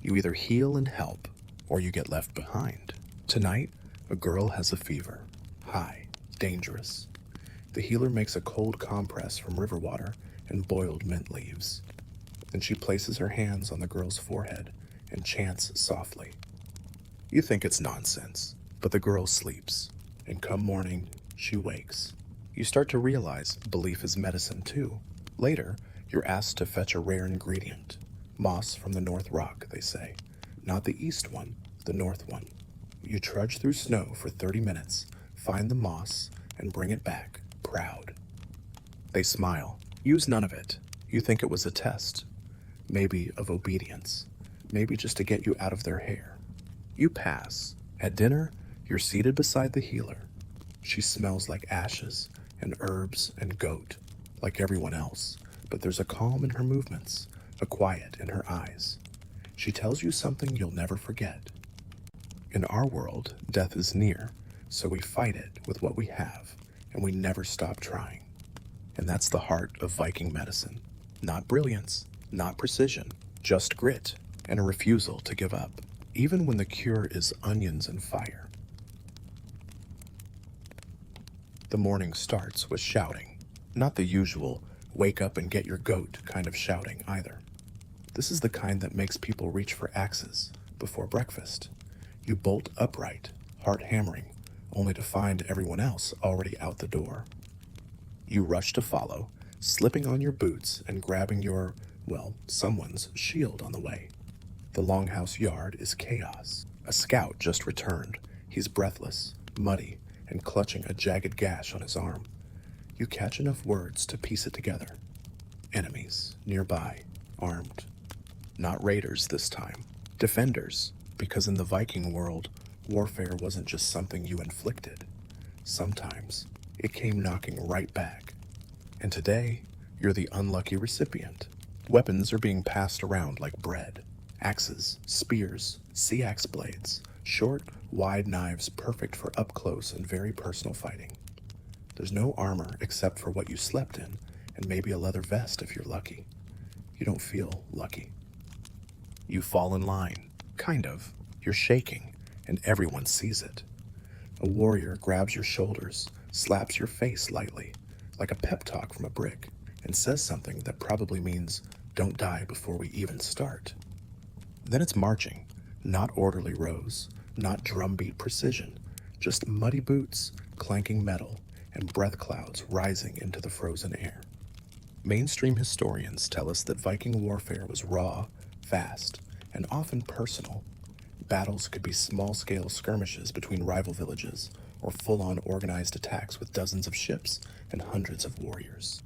[SPEAKER 1] You either heal and help, or you get left behind. Tonight, a girl has a fever. High, dangerous. The healer makes a cold compress from river water and boiled mint leaves. Then she places her hands on the girl's forehead and chants softly. You think it's nonsense, but the girl sleeps, and come morning, she wakes. You start to realize belief is medicine too. Later, you're asked to fetch a rare ingredient. Moss from the North Rock, they say. Not the east one, the north one. You trudge through snow for 30 minutes, find the moss, and bring it back, proud. They smile. Use none of it. You think it was a test. Maybe of obedience. Maybe just to get you out of their hair. You pass. At dinner, you're seated beside the healer. She smells like ashes and herbs and goat, like everyone else, but there's a calm in her movements, a quiet in her eyes. She tells you something you'll never forget. In our world, death is near, so we fight it with what we have, and we never stop trying. And that's the heart of Viking medicine. Not brilliance, not precision, just grit and a refusal to give up, even when the cure is onions and fire. The morning starts with shouting, not the usual wake up and get your goat kind of shouting either. This is the kind that makes people reach for axes before breakfast. You bolt upright, heart hammering, only to find everyone else already out the door. You rush to follow, slipping on your boots and grabbing your, someone's shield on the way. The longhouse yard is chaos. A scout just returned. He's breathless, muddy, and clutching a jagged gash on his arm. You catch enough words to piece it together. Enemies, nearby, armed. Not raiders this time. Defenders. Because in the Viking world, warfare wasn't just something you inflicted. Sometimes it came knocking right back. And today, you're the unlucky recipient. Weapons are being passed around like bread. Axes, spears, sea axe blades, short, wide knives perfect for up-close and very personal fighting. There's no armor except for what you slept in, and maybe a leather vest if you're lucky. You don't feel lucky. You fall in line. Kind of. You're shaking, and everyone sees it. A warrior grabs your shoulders, slaps your face lightly, like a pep talk from a brick, and says something that probably means, "Don't die before we even start." Then it's marching, not orderly rows, not drumbeat precision, just muddy boots, clanking metal, and breath clouds rising into the frozen air. Mainstream historians tell us that Viking warfare was raw, fast, and often personal. Battles could be small-scale skirmishes between rival villages, or full-on organized attacks with dozens of ships and hundreds of warriors.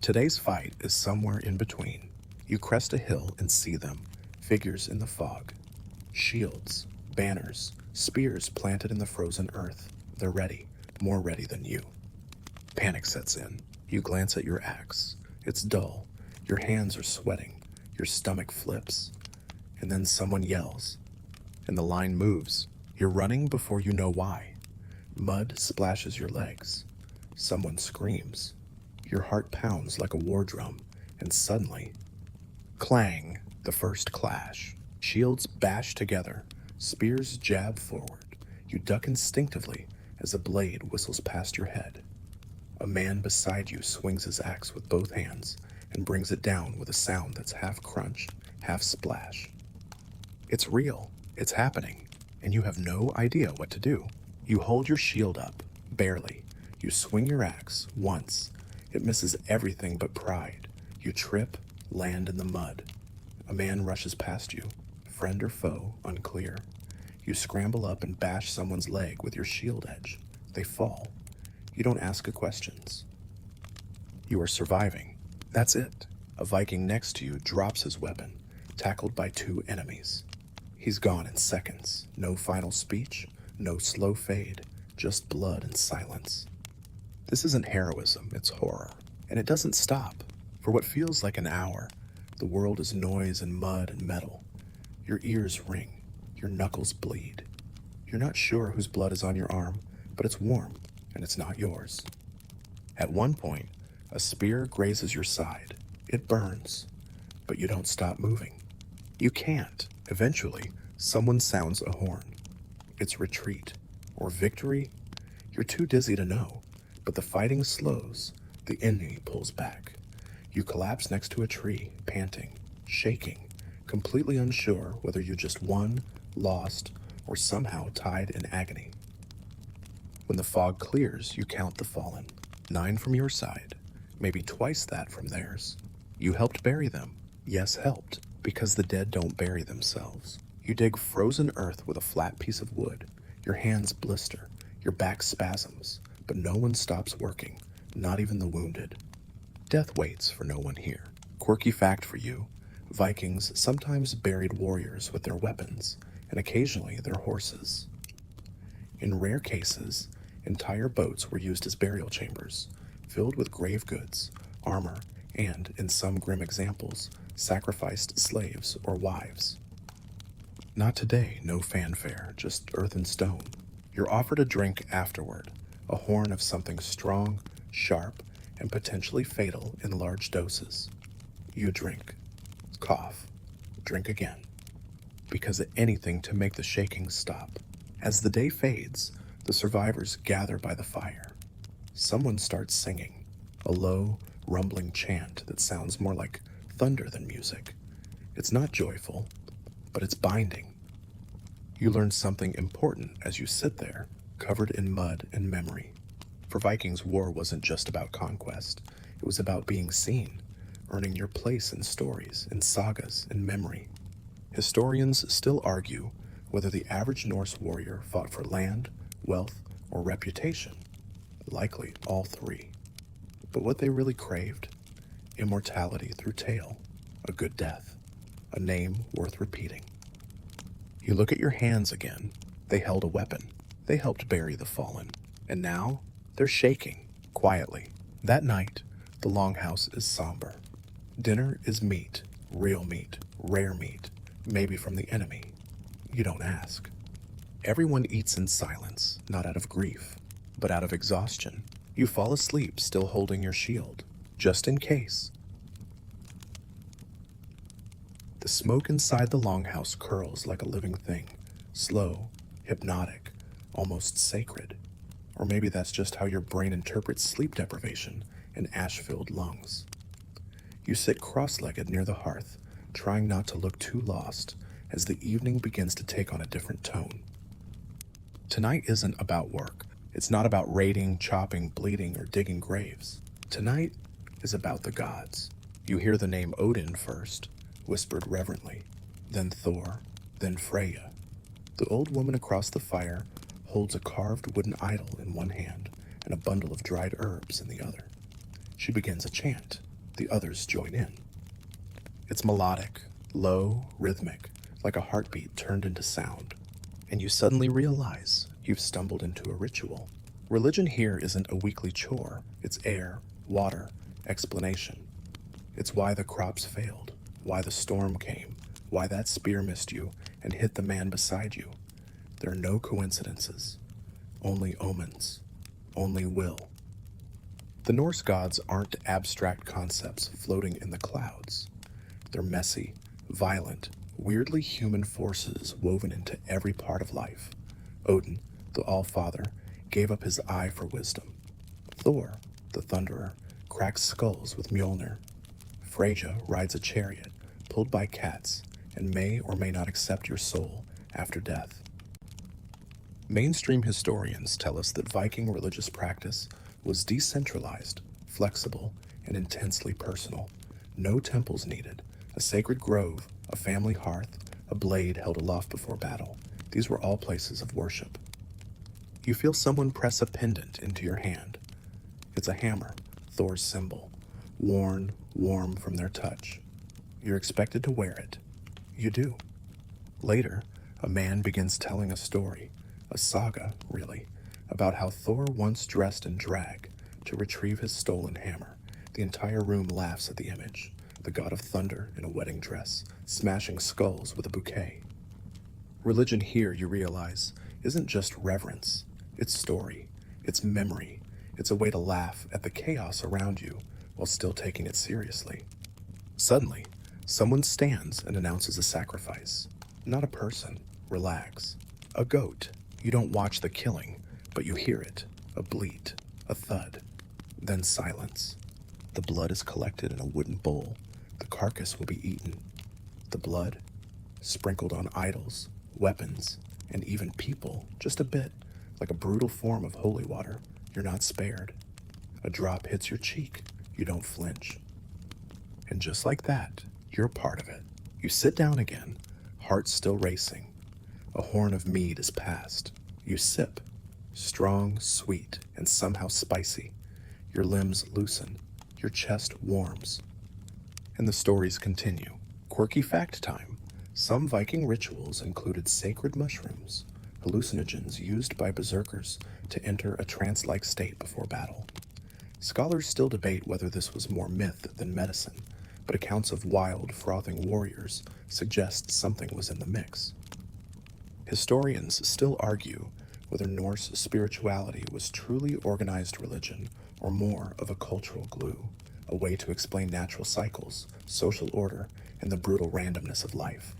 [SPEAKER 1] Today's fight is somewhere in between. You crest a hill and see them, figures in the fog. Shields, banners, spears planted in the frozen earth. They're ready, more ready than you. Panic sets in. You glance at your axe. It's dull. Your hands are sweating. Your stomach flips. And then someone yells. And the line moves. You're running before you know why. Mud splashes your legs. Someone screams. Your heart pounds like a war drum. And suddenly, clang, the first clash. Shields bash together. Spears jab forward. You duck instinctively as a blade whistles past your head. A man beside you swings his axe with both hands and brings it down with a sound that's half crunch, half splash. It's real. It's happening. And you have no idea what to do. You hold your shield up, barely. You swing your axe once. It misses everything but pride. You trip, land in the mud. A man rushes past you. Friend or foe, unclear. You scramble up and bash someone's leg with your shield edge. They fall. You don't ask questions. You are surviving. That's it. A Viking next to you drops his weapon, tackled by two enemies. He's gone in seconds. No final speech, no slow fade, just blood and silence. This isn't heroism, it's horror. And it doesn't stop. For what feels like an hour, the world is noise and mud and metal. Your ears ring. Your knuckles bleed. You're not sure whose blood is on your arm, but it's warm, and it's not yours. At one point, a spear grazes your side. It burns, but you don't stop moving. You can't. Eventually, someone sounds a horn. It's retreat, or victory. You're too dizzy to know, but the fighting slows. The enemy pulls back. You collapse next to a tree, panting, shaking, completely unsure whether you just won, lost, or somehow tied in agony. When the fog clears, you count the fallen. 9 from your side, maybe twice that from theirs. You helped bury them. Yes, helped, because the dead don't bury themselves. You dig frozen earth with a flat piece of wood. Your hands blister, your back spasms, but no one stops working, not even the wounded. Death waits for no one here. Quirky fact for you, Vikings sometimes buried warriors with their weapons, and occasionally their horses. In rare cases, entire boats were used as burial chambers, filled with grave goods, armor, and, in some grim examples, sacrificed slaves or wives. Not today, no fanfare, just earth and stone. You're offered a drink afterward, a horn of something strong, sharp, and potentially fatal in large doses. You drink, cough, drink again, because of anything to make the shaking stop. As the day fades, the survivors gather by the fire. Someone starts singing, a low, rumbling chant that sounds more like thunder than music. It's not joyful, but it's binding. You learn something important as you sit there, covered in mud and memory. For Vikings, war wasn't just about conquest. It was about being seen, earning your place in stories, in sagas, in memory. Historians still argue whether the average Norse warrior fought for land, wealth, or reputation. Likely all three. But what they really craved? Immortality through tale, a good death, a name worth repeating. You look at your hands again. They held a weapon. They helped bury the fallen. And now, they're shaking, quietly. That night, the longhouse is somber. Dinner is meat, real meat, rare meat, maybe from the enemy. You don't ask. Everyone eats in silence, not out of grief, but out of exhaustion. You fall asleep still holding your shield, just in case. The smoke inside the longhouse curls like a living thing, slow, hypnotic, almost sacred. Or maybe that's just how your brain interprets sleep deprivation and ash-filled lungs. You sit cross-legged near the hearth, trying not to look too lost as the evening begins to take on a different tone. Tonight isn't about work. It's not about raiding, chopping, bleeding, or digging graves. Tonight is about the gods. You hear the name Odin first, whispered reverently, then Thor, then Freya. The old woman across the fire holds a carved wooden idol in one hand and a bundle of dried herbs in the other. She begins a chant. The others join in. It's melodic, low, rhythmic, like a heartbeat turned into sound. And you suddenly realize you've stumbled into a ritual. Religion here isn't a weekly chore. It's air, water, explanation. It's why the crops failed, why the storm came, why that spear missed you and hit the man beside you. There are no coincidences, only omens, only will. The Norse gods aren't abstract concepts floating in the clouds. They're messy, violent, weirdly human forces woven into every part of life. Odin, the All-Father, gave up his eye for wisdom. Thor, the Thunderer, cracks skulls with Mjolnir. Freyja rides a chariot, pulled by cats, and may or may not accept your soul after death. Mainstream historians tell us that Viking religious practice was decentralized, flexible, and intensely personal. No temples needed, a sacred grove, a family hearth, a blade held aloft before battle. These were all places of worship. You feel someone press a pendant into your hand. It's a hammer, Thor's symbol, worn, warm from their touch. You're expected to wear it. You do. Later, a man begins telling a story, a saga, really, about how Thor once dressed in drag to retrieve his stolen hammer. The entire room laughs at the image, the god of thunder in a wedding dress, smashing skulls with a bouquet. Religion here, you realize, isn't just reverence. It's story. It's memory. It's a way to laugh at the chaos around you while still taking it seriously. Suddenly, someone stands and announces a sacrifice. Not a person. Relax. A goat. You don't watch the killing, but you hear it. A bleat. A thud. Then silence. The blood is collected in a wooden bowl. The carcass will be eaten. The blood, sprinkled on idols, weapons, and even people, just a bit, like a brutal form of holy water. You're not spared. A drop hits your cheek. You don't flinch. And just like that, you're part of it. You sit down again, heart still racing. A horn of mead is passed. You sip. Strong, sweet, and somehow spicy. Your limbs loosen. Your chest warms. And the stories continue. Quirky fact time. Some Viking rituals included sacred mushrooms, hallucinogens used by berserkers to enter a trance-like state before battle. Scholars still debate whether this was more myth than medicine, but accounts of wild, frothing warriors suggest something was in the mix. Historians still argue whether Norse spirituality was truly organized religion or more of a cultural glue, a way to explain natural cycles, social order, and the brutal randomness of life.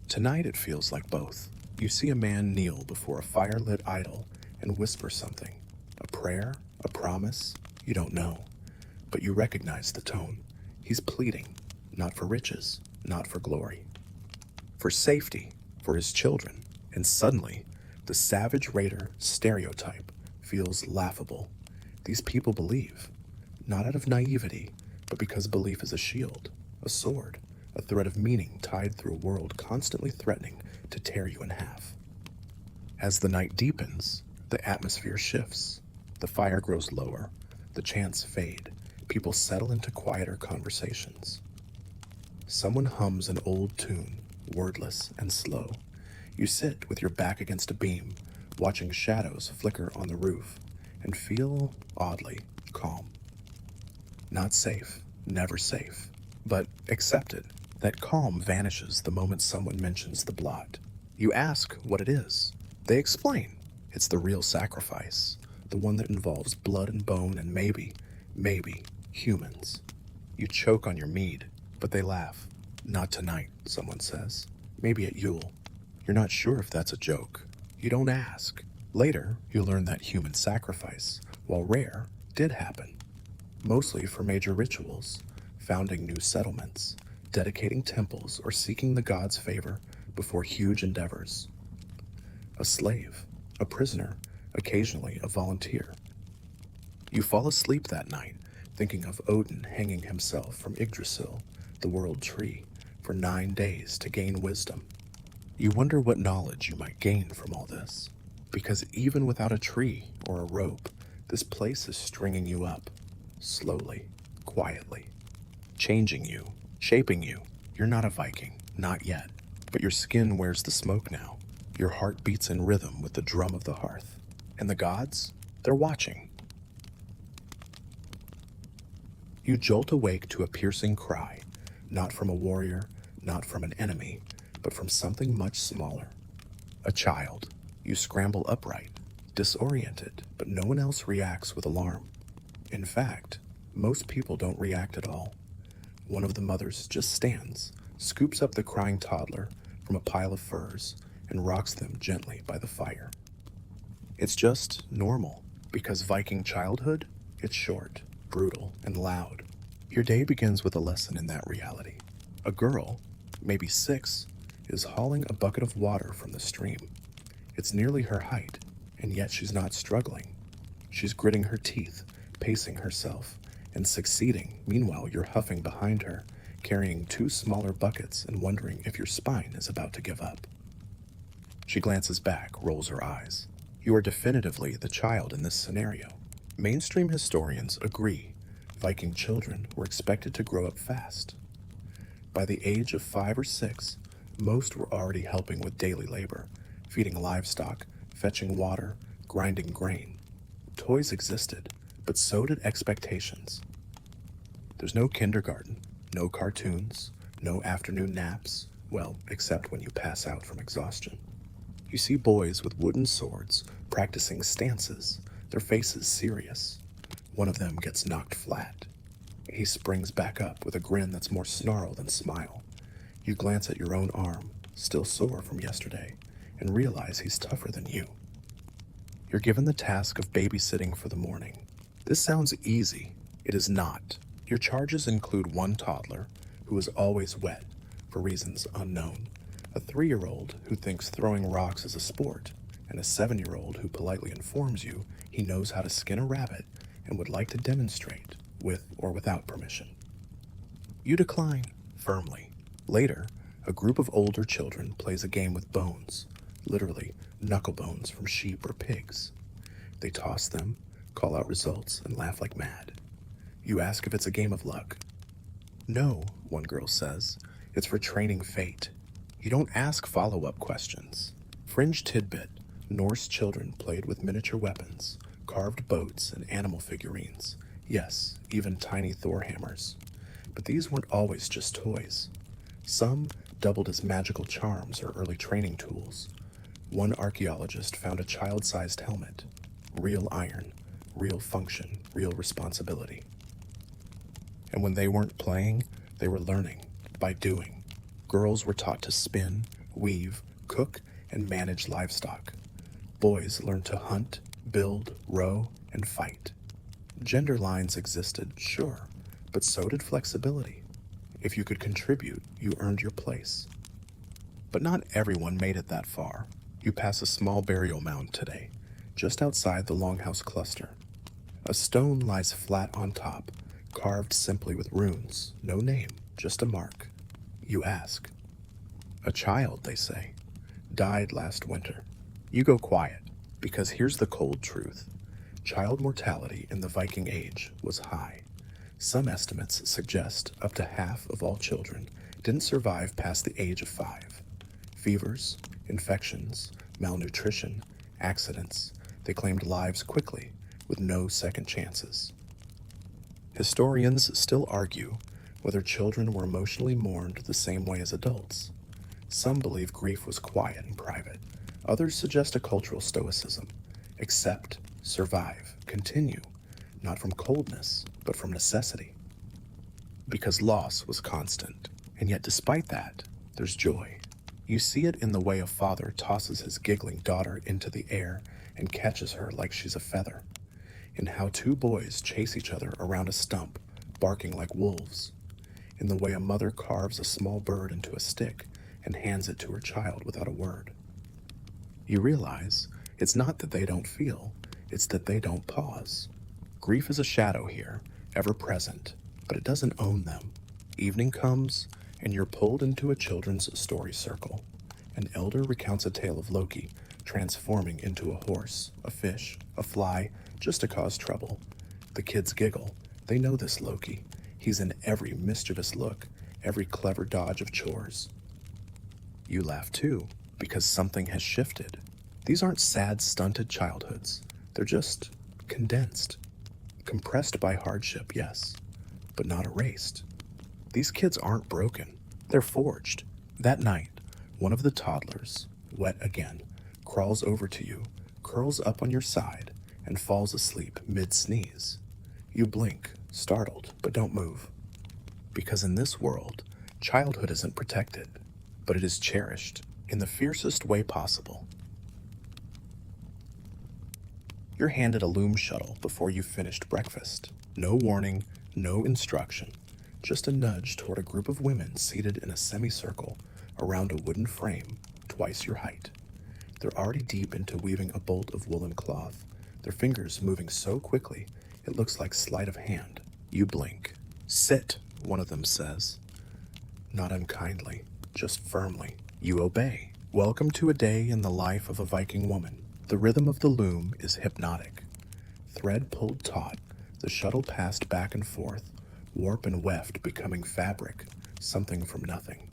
[SPEAKER 1] Tonight it feels like both. You see a man kneel before a fire-lit idol and whisper something. A prayer? A promise? You don't know. But you recognize the tone. He's pleading, not for riches, not for glory. For safety, for his children. And suddenly, the savage raider stereotype feels laughable. These people believe, not out of naivety, but because belief is a shield, a sword, a thread of meaning tied through a world constantly threatening to tear you in half. As the night deepens, the atmosphere shifts. The fire grows lower, the chants fade, people settle into quieter conversations. Someone hums an old tune, wordless and slow. You sit with your back against a beam, watching shadows flicker on the roof, and feel oddly calm. Not safe, never safe, but accepted. That calm vanishes the moment someone mentions the blot. You ask what it is. They explain. It's the real sacrifice, the one that involves blood and bone and maybe, humans. You choke on your mead, but they laugh. Not tonight, someone says. Maybe at Yule. You're not sure if that's a joke. You don't ask. Later, you learn that human sacrifice, while rare, did happen. Mostly for major rituals, founding new settlements, dedicating temples, or seeking the gods' favor before huge endeavors. A slave, a prisoner, occasionally a volunteer. You fall asleep that night, thinking of Odin hanging himself from Yggdrasil, the world tree, for 9 days to gain wisdom. You wonder what knowledge you might gain from all this, because even without a tree or a rope, this place is stringing you up, slowly, quietly, changing you, shaping you. You're not a Viking, not yet, but your skin wears the smoke now. Your heart beats in rhythm with the drum of the hearth. And the gods, they're watching. You jolt awake to a piercing cry, not from a warrior, not from an enemy, but from something much smaller. A child. You scramble upright, disoriented, but no one else reacts with alarm. In fact, most people don't react at all. One of the mothers just stands, scoops up the crying toddler from a pile of furs, and rocks them gently by the fire. It's just normal, because Viking childhood, it's short, brutal, and loud. Your day begins with a lesson in that reality. A girl, maybe 6, is hauling a bucket of water from the stream. It's nearly her height, and yet she's not struggling. She's gritting her teeth, pacing herself, and succeeding. Meanwhile, you're huffing behind her, carrying 2 smaller buckets and wondering if your spine is about to give up. She glances back, rolls her eyes. You are definitively the child in this scenario. Mainstream historians agree Viking children were expected to grow up fast. By the age of 5 or 6, most were already helping with daily labor, feeding livestock, fetching water, grinding grain. Toys existed, but so did expectations. There's no kindergarten, no cartoons, no afternoon naps, well, except when you pass out from exhaustion. You see boys with wooden swords practicing stances, their faces serious. One of them gets knocked flat. He springs back up with a grin that's more snarl than smile. You glance at your own arm, still sore from yesterday, and realize he's tougher than you. You're given the task of babysitting for the morning. This sounds easy. It is not. Your charges include 1 toddler, who is always wet, for reasons unknown, a 3-year-old who thinks throwing rocks is a sport, and a 7-year-old who politely informs you he knows how to skin a rabbit and would like to demonstrate, with or without permission. You decline, firmly. Later, a group of older children plays a game with bones, literally knuckle bones from sheep or pigs. They toss them, call out results, and laugh like mad. You ask if it's a game of luck. No, one girl says, it's for training fate. You don't ask follow-up questions. Fringe tidbit, Norse children played with miniature weapons, carved boats, and animal figurines. Yes, even tiny Thor hammers. But these weren't always just toys. Some doubled as magical charms or early training tools. One archaeologist found a child-sized helmet. Real iron, real function, real responsibility. And when they weren't playing, they were learning by doing. Girls were taught to spin, weave, cook, and manage livestock. Boys learned to hunt, build, row, and fight. Gender lines existed, sure, but so did flexibility. If you could contribute, you earned your place. But not everyone made it that far. You pass a small burial mound today, just outside the Longhouse cluster. A stone lies flat on top, carved simply with runes, no name, just a mark. You ask. A child, they say, died last winter. You go quiet, because here's the cold truth. Child mortality in the Viking Age was high. Some estimates suggest up to half of all children didn't survive past the age of 5. Fevers, Infections, malnutrition, accidents, they claimed lives quickly, with no second chances. Historians still argue whether children were emotionally mourned the same way as adults. Some believe grief was quiet and private. Others suggest a cultural stoicism. Accept, survive, continue, not from coldness, but from necessity. Because loss was constant. And yet despite that, there's joy. You see it in the way a father tosses his giggling daughter into the air and catches her like she's a feather. In how two boys chase each other around a stump, barking like wolves. In the way a mother carves a small bird into a stick and hands it to her child without a word. You realize it's not that they don't feel, it's that they don't pause. Grief is a shadow here, ever present, but it doesn't own them. Evening comes, and you're pulled into a children's story circle. An elder recounts a tale of Loki transforming into a horse, a fish, a fly, just to cause trouble. The kids giggle. They know this Loki. He's in every mischievous look, every clever dodge of chores. You laugh too, because something has shifted. These aren't sad, stunted childhoods. They're just condensed. Compressed by hardship, yes, but not erased. These kids aren't broken. They're forged. That night, one of the toddlers, wet again, crawls over to you, curls up on your side, and falls asleep mid-sneeze. You blink, startled, but don't move. Because in this world, childhood isn't protected, but it is cherished in the fiercest way possible. You're handed a loom shuttle before you've finished breakfast. No warning, no instruction, just a nudge toward a group of women seated in a semicircle around a wooden frame twice your height. They're already deep into weaving a bolt of woolen cloth, their fingers moving so quickly it looks like sleight of hand. You blink. Sit, one of them says. Not unkindly, just firmly. You obey. Welcome to a day in the life of a Viking woman. The rhythm of the loom is hypnotic. Thread pulled taut, the shuttle passed back and forth, warp and weft becoming fabric, something from nothing.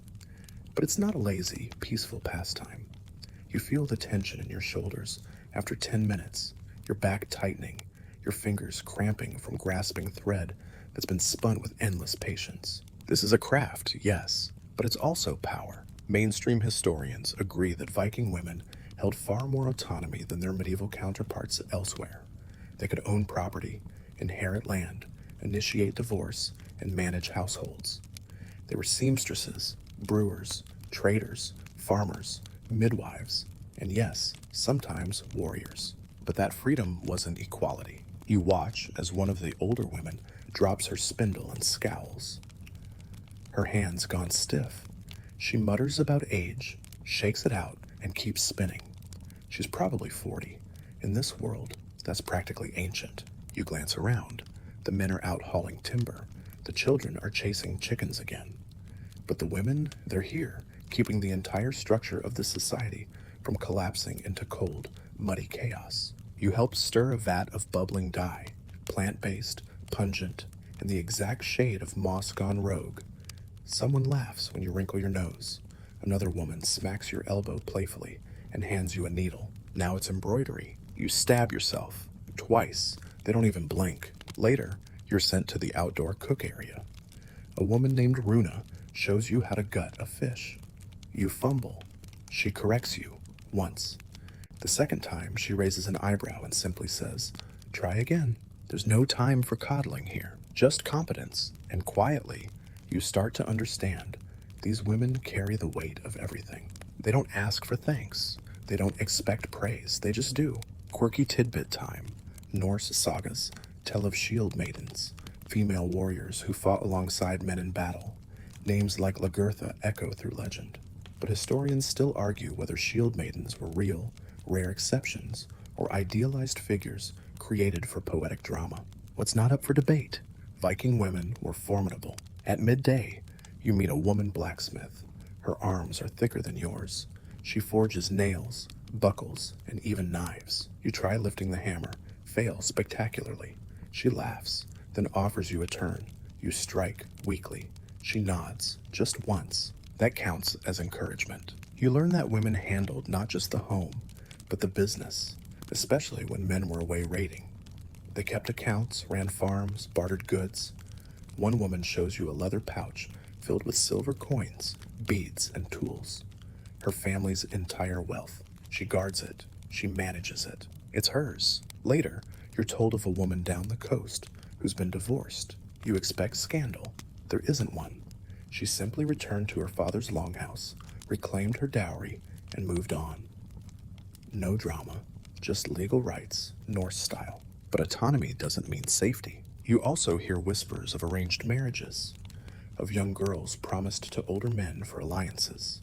[SPEAKER 1] But it's not a lazy, peaceful pastime. You feel the tension in your shoulders after 10 minutes, your back tightening, your fingers cramping from grasping thread that's been spun with endless patience. This is a craft, yes, but it's also power. Mainstream historians agree that Viking women held far more autonomy than their medieval counterparts elsewhere. They could own property, inherit land, initiate divorce, and manage households. They were seamstresses, brewers, traders, farmers, midwives, and yes, sometimes warriors. But that freedom wasn't equality. You watch as one of the older women drops her spindle and scowls. Her hands gone stiff. She mutters about age, shakes it out, and keeps spinning. She's probably 40. In this world, that's practically ancient. You glance around. The men are out hauling timber. The children are chasing chickens again. But the women, they're here, keeping the entire structure of the society from collapsing into cold, muddy chaos. You help stir a vat of bubbling dye, plant-based, pungent, and the exact shade of moss gone rogue. Someone laughs when you wrinkle your nose. Another woman smacks your elbow playfully and hands you a needle. Now it's embroidery. You stab yourself. Twice. They don't even blink. Later, you're sent to the outdoor cook area. A woman named Runa shows you how to gut a fish. You fumble. She corrects you, once. The second time, she raises an eyebrow and simply says, "Try again." There's no time for coddling here, just competence. And quietly, you start to understand. These women carry the weight of everything. They don't ask for thanks. They don't expect praise. They just do. Quirky tidbit time. Norse sagas tell of shield maidens, female warriors who fought alongside men in battle. Names like Lagertha echo through legend. But historians still argue whether shield maidens were real, rare exceptions, or idealized figures created for poetic drama. What's not up for debate? Viking women were formidable. At midday, you meet a woman blacksmith. Her arms are thicker than yours. She forges nails, buckles, and even knives. You try lifting the hammer, fail spectacularly. She laughs, then offers you a turn. You strike weakly. She nods, just once. That counts as encouragement. You learn that women handled not just the home, but the business, especially when men were away raiding. They kept accounts, ran farms, bartered goods. One woman shows you a leather pouch filled with silver coins, beads, and tools. Her family's entire wealth. She guards it. She manages it. It's hers. Later, you're told of a woman down the coast who's been divorced. You expect scandal. There isn't one. She simply returned to her father's longhouse, reclaimed her dowry, and moved on. No drama, just legal rights, Norse style. But autonomy doesn't mean safety. You also hear whispers of arranged marriages, of young girls promised to older men for alliances,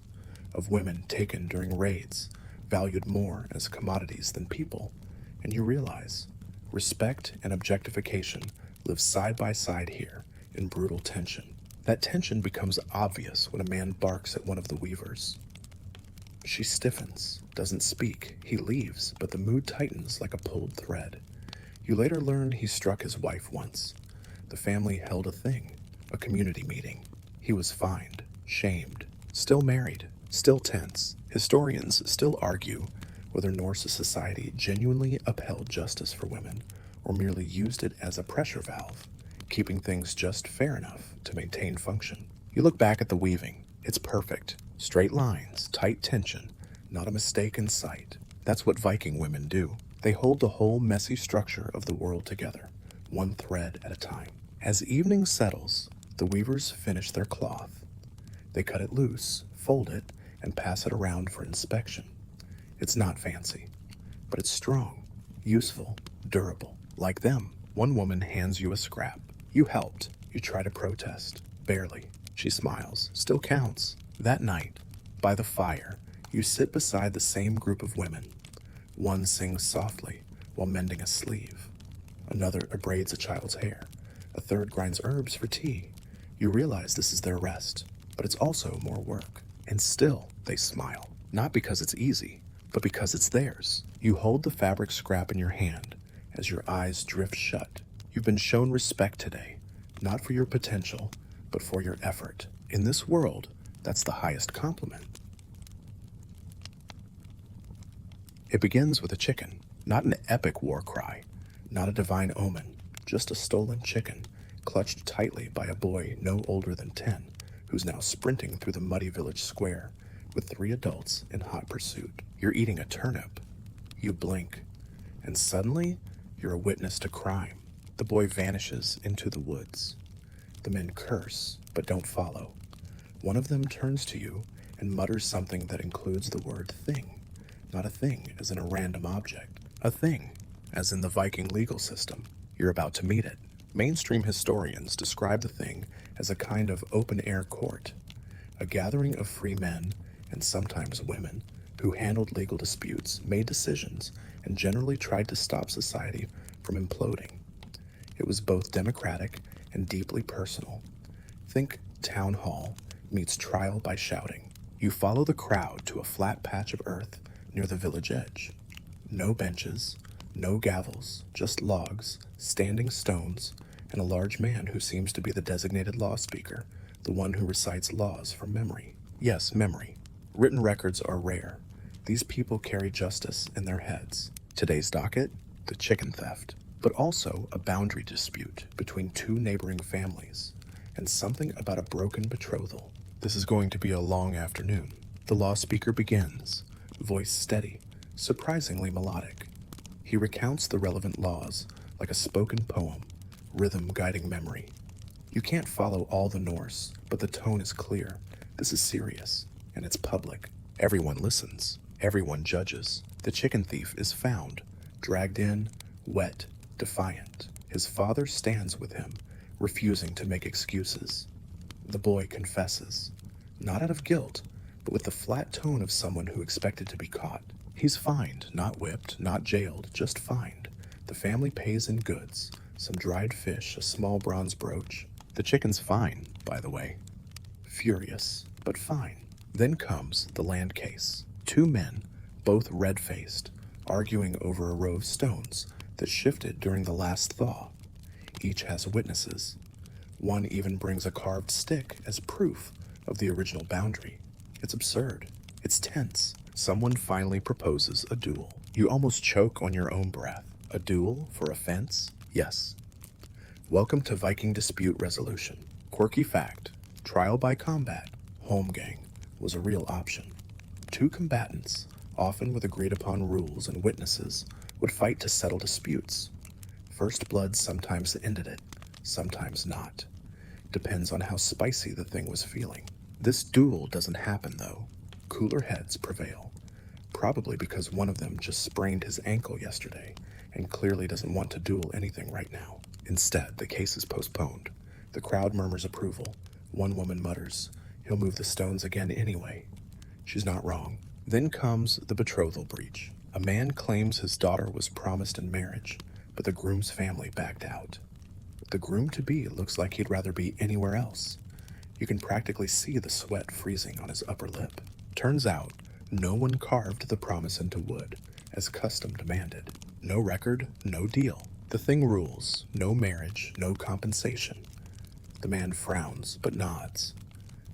[SPEAKER 1] of women taken during raids, valued more as commodities than people, and you realize respect and objectification live side by side here in brutal tension. That tension becomes obvious when a man barks at one of the weavers. She stiffens, doesn't speak. He leaves, but the mood tightens like a pulled thread. You later learn he struck his wife once. The family held a thing, a community meeting. He was fined, shamed, still married, still tense. Historians still argue whether Norse society genuinely upheld justice for women or merely used it as a pressure valve, keeping things just fair enough to maintain function. You look back at the weaving. It's perfect. Straight lines, tight tension, not a mistake in sight. That's what Viking women do. They hold the whole messy structure of the world together, one thread at a time. As evening settles, the weavers finish their cloth. They cut it loose, fold it, and pass it around for inspection. It's not fancy, but it's strong, useful, durable. Like them, one woman hands you a scrap. You helped. You try to protest. Barely. She smiles. Still counts. That night, by the fire, you sit beside the same group of women. One sings softly while mending a sleeve. Another braids a child's hair. A third grinds herbs for tea. You realize this is their rest, but it's also more work. And still, they smile. Not because it's easy, but because it's theirs. You hold the fabric scrap in your hand as your eyes drift shut. You've been shown respect today, not for your potential, but for your effort. In this world, that's the highest compliment. It begins with a chicken, not an epic war cry, not a divine omen, just a stolen chicken, clutched tightly by a boy no older than 10, who's now sprinting through the muddy village square with 3 adults in hot pursuit. You're eating a turnip. You blink, and suddenly, you're a witness to crime. The boy vanishes into the woods. The men curse, but don't follow. One of them turns to you and mutters something that includes the word thing. Not a thing as in a random object. A thing, as in the Viking legal system. You're about to meet it. Mainstream historians describe the thing as a kind of open-air court, a gathering of free men, and sometimes women, who handled legal disputes, made decisions, and generally tried to stop society from imploding. It was both democratic and deeply personal. Think town hall meets trial by shouting. You follow the crowd to a flat patch of earth near the village edge. No benches, no gavels, just logs, standing stones, and a large man who seems to be the designated law speaker, the one who recites laws from memory. Yes, memory. Written records are rare. These people carry justice in their heads. Today's docket, the chicken theft, but also a boundary dispute between 2 neighboring families, and something about a broken betrothal. This is going to be a long afternoon. The law speaker begins, voice steady, surprisingly melodic. He recounts the relevant laws like a spoken poem, rhythm guiding memory. You can't follow all the Norse, but the tone is clear. This is serious, and it's public. Everyone listens. Everyone judges. The chicken thief is found, dragged in, wet, defiant. His father stands with him, refusing to make excuses. The boy confesses, not out of guilt, but with the flat tone of someone who expected to be caught. He's fined, not whipped, not jailed, just fined. The family pays in goods, some dried fish, a small bronze brooch. The chicken's fine, by the way. Furious, but fine. Then comes the land case. 2 men, both red-faced, arguing over a row of stones that shifted during the last thaw. Each has witnesses. One even brings a carved stick as proof of the original boundary. It's absurd, It's tense. Someone finally proposes a duel. You almost choke on your own breath. A duel for a fence? Yes. Welcome to Viking Dispute Resolution. Quirky fact: trial by combat, holmgang, was a real option. Two combatants, often with agreed upon rules and witnesses, would fight to settle disputes. First blood sometimes ended it, sometimes not. Depends on how spicy the thing was feeling. This duel doesn't happen, though. Cooler heads prevail. Probably because one of them just sprained his ankle yesterday and clearly doesn't want to duel anything right now. Instead, the case is postponed. The crowd murmurs approval. One woman mutters, "He'll move the stones again anyway." She's not wrong. Then comes the betrothal breach. A man claims his daughter was promised in marriage, but the groom's family backed out. The groom-to-be looks like he'd rather be anywhere else. You can practically see the sweat freezing on his upper lip. Turns out, no one carved the promise into wood, as custom demanded. No record, no deal. The thing rules. No marriage, no compensation. The man frowns, but nods.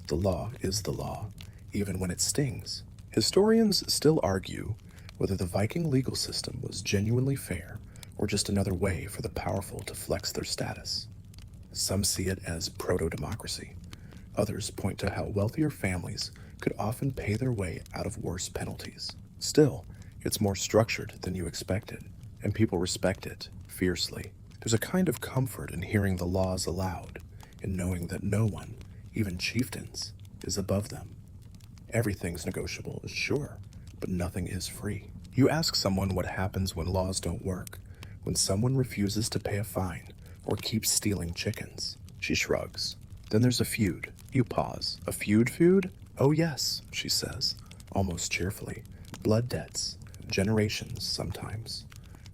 [SPEAKER 1] The law is the law, even when it stings. Historians still argue whether the Viking legal system was genuinely fair or just another way for the powerful to flex their status. Some see it as proto-democracy. Others point to how wealthier families could often pay their way out of worse penalties. Still, it's more structured than you expected, and people respect it fiercely. There's a kind of comfort in hearing the laws aloud, in knowing that no one, even chieftains, is above them. Everything's negotiable, sure, but nothing is free. You ask someone what happens when laws don't work, when someone refuses to pay a fine or keeps stealing chickens. She shrugs. Then there's a feud. You pause. A feud? Oh yes, she says, almost cheerfully. Blood debts. Generations, sometimes.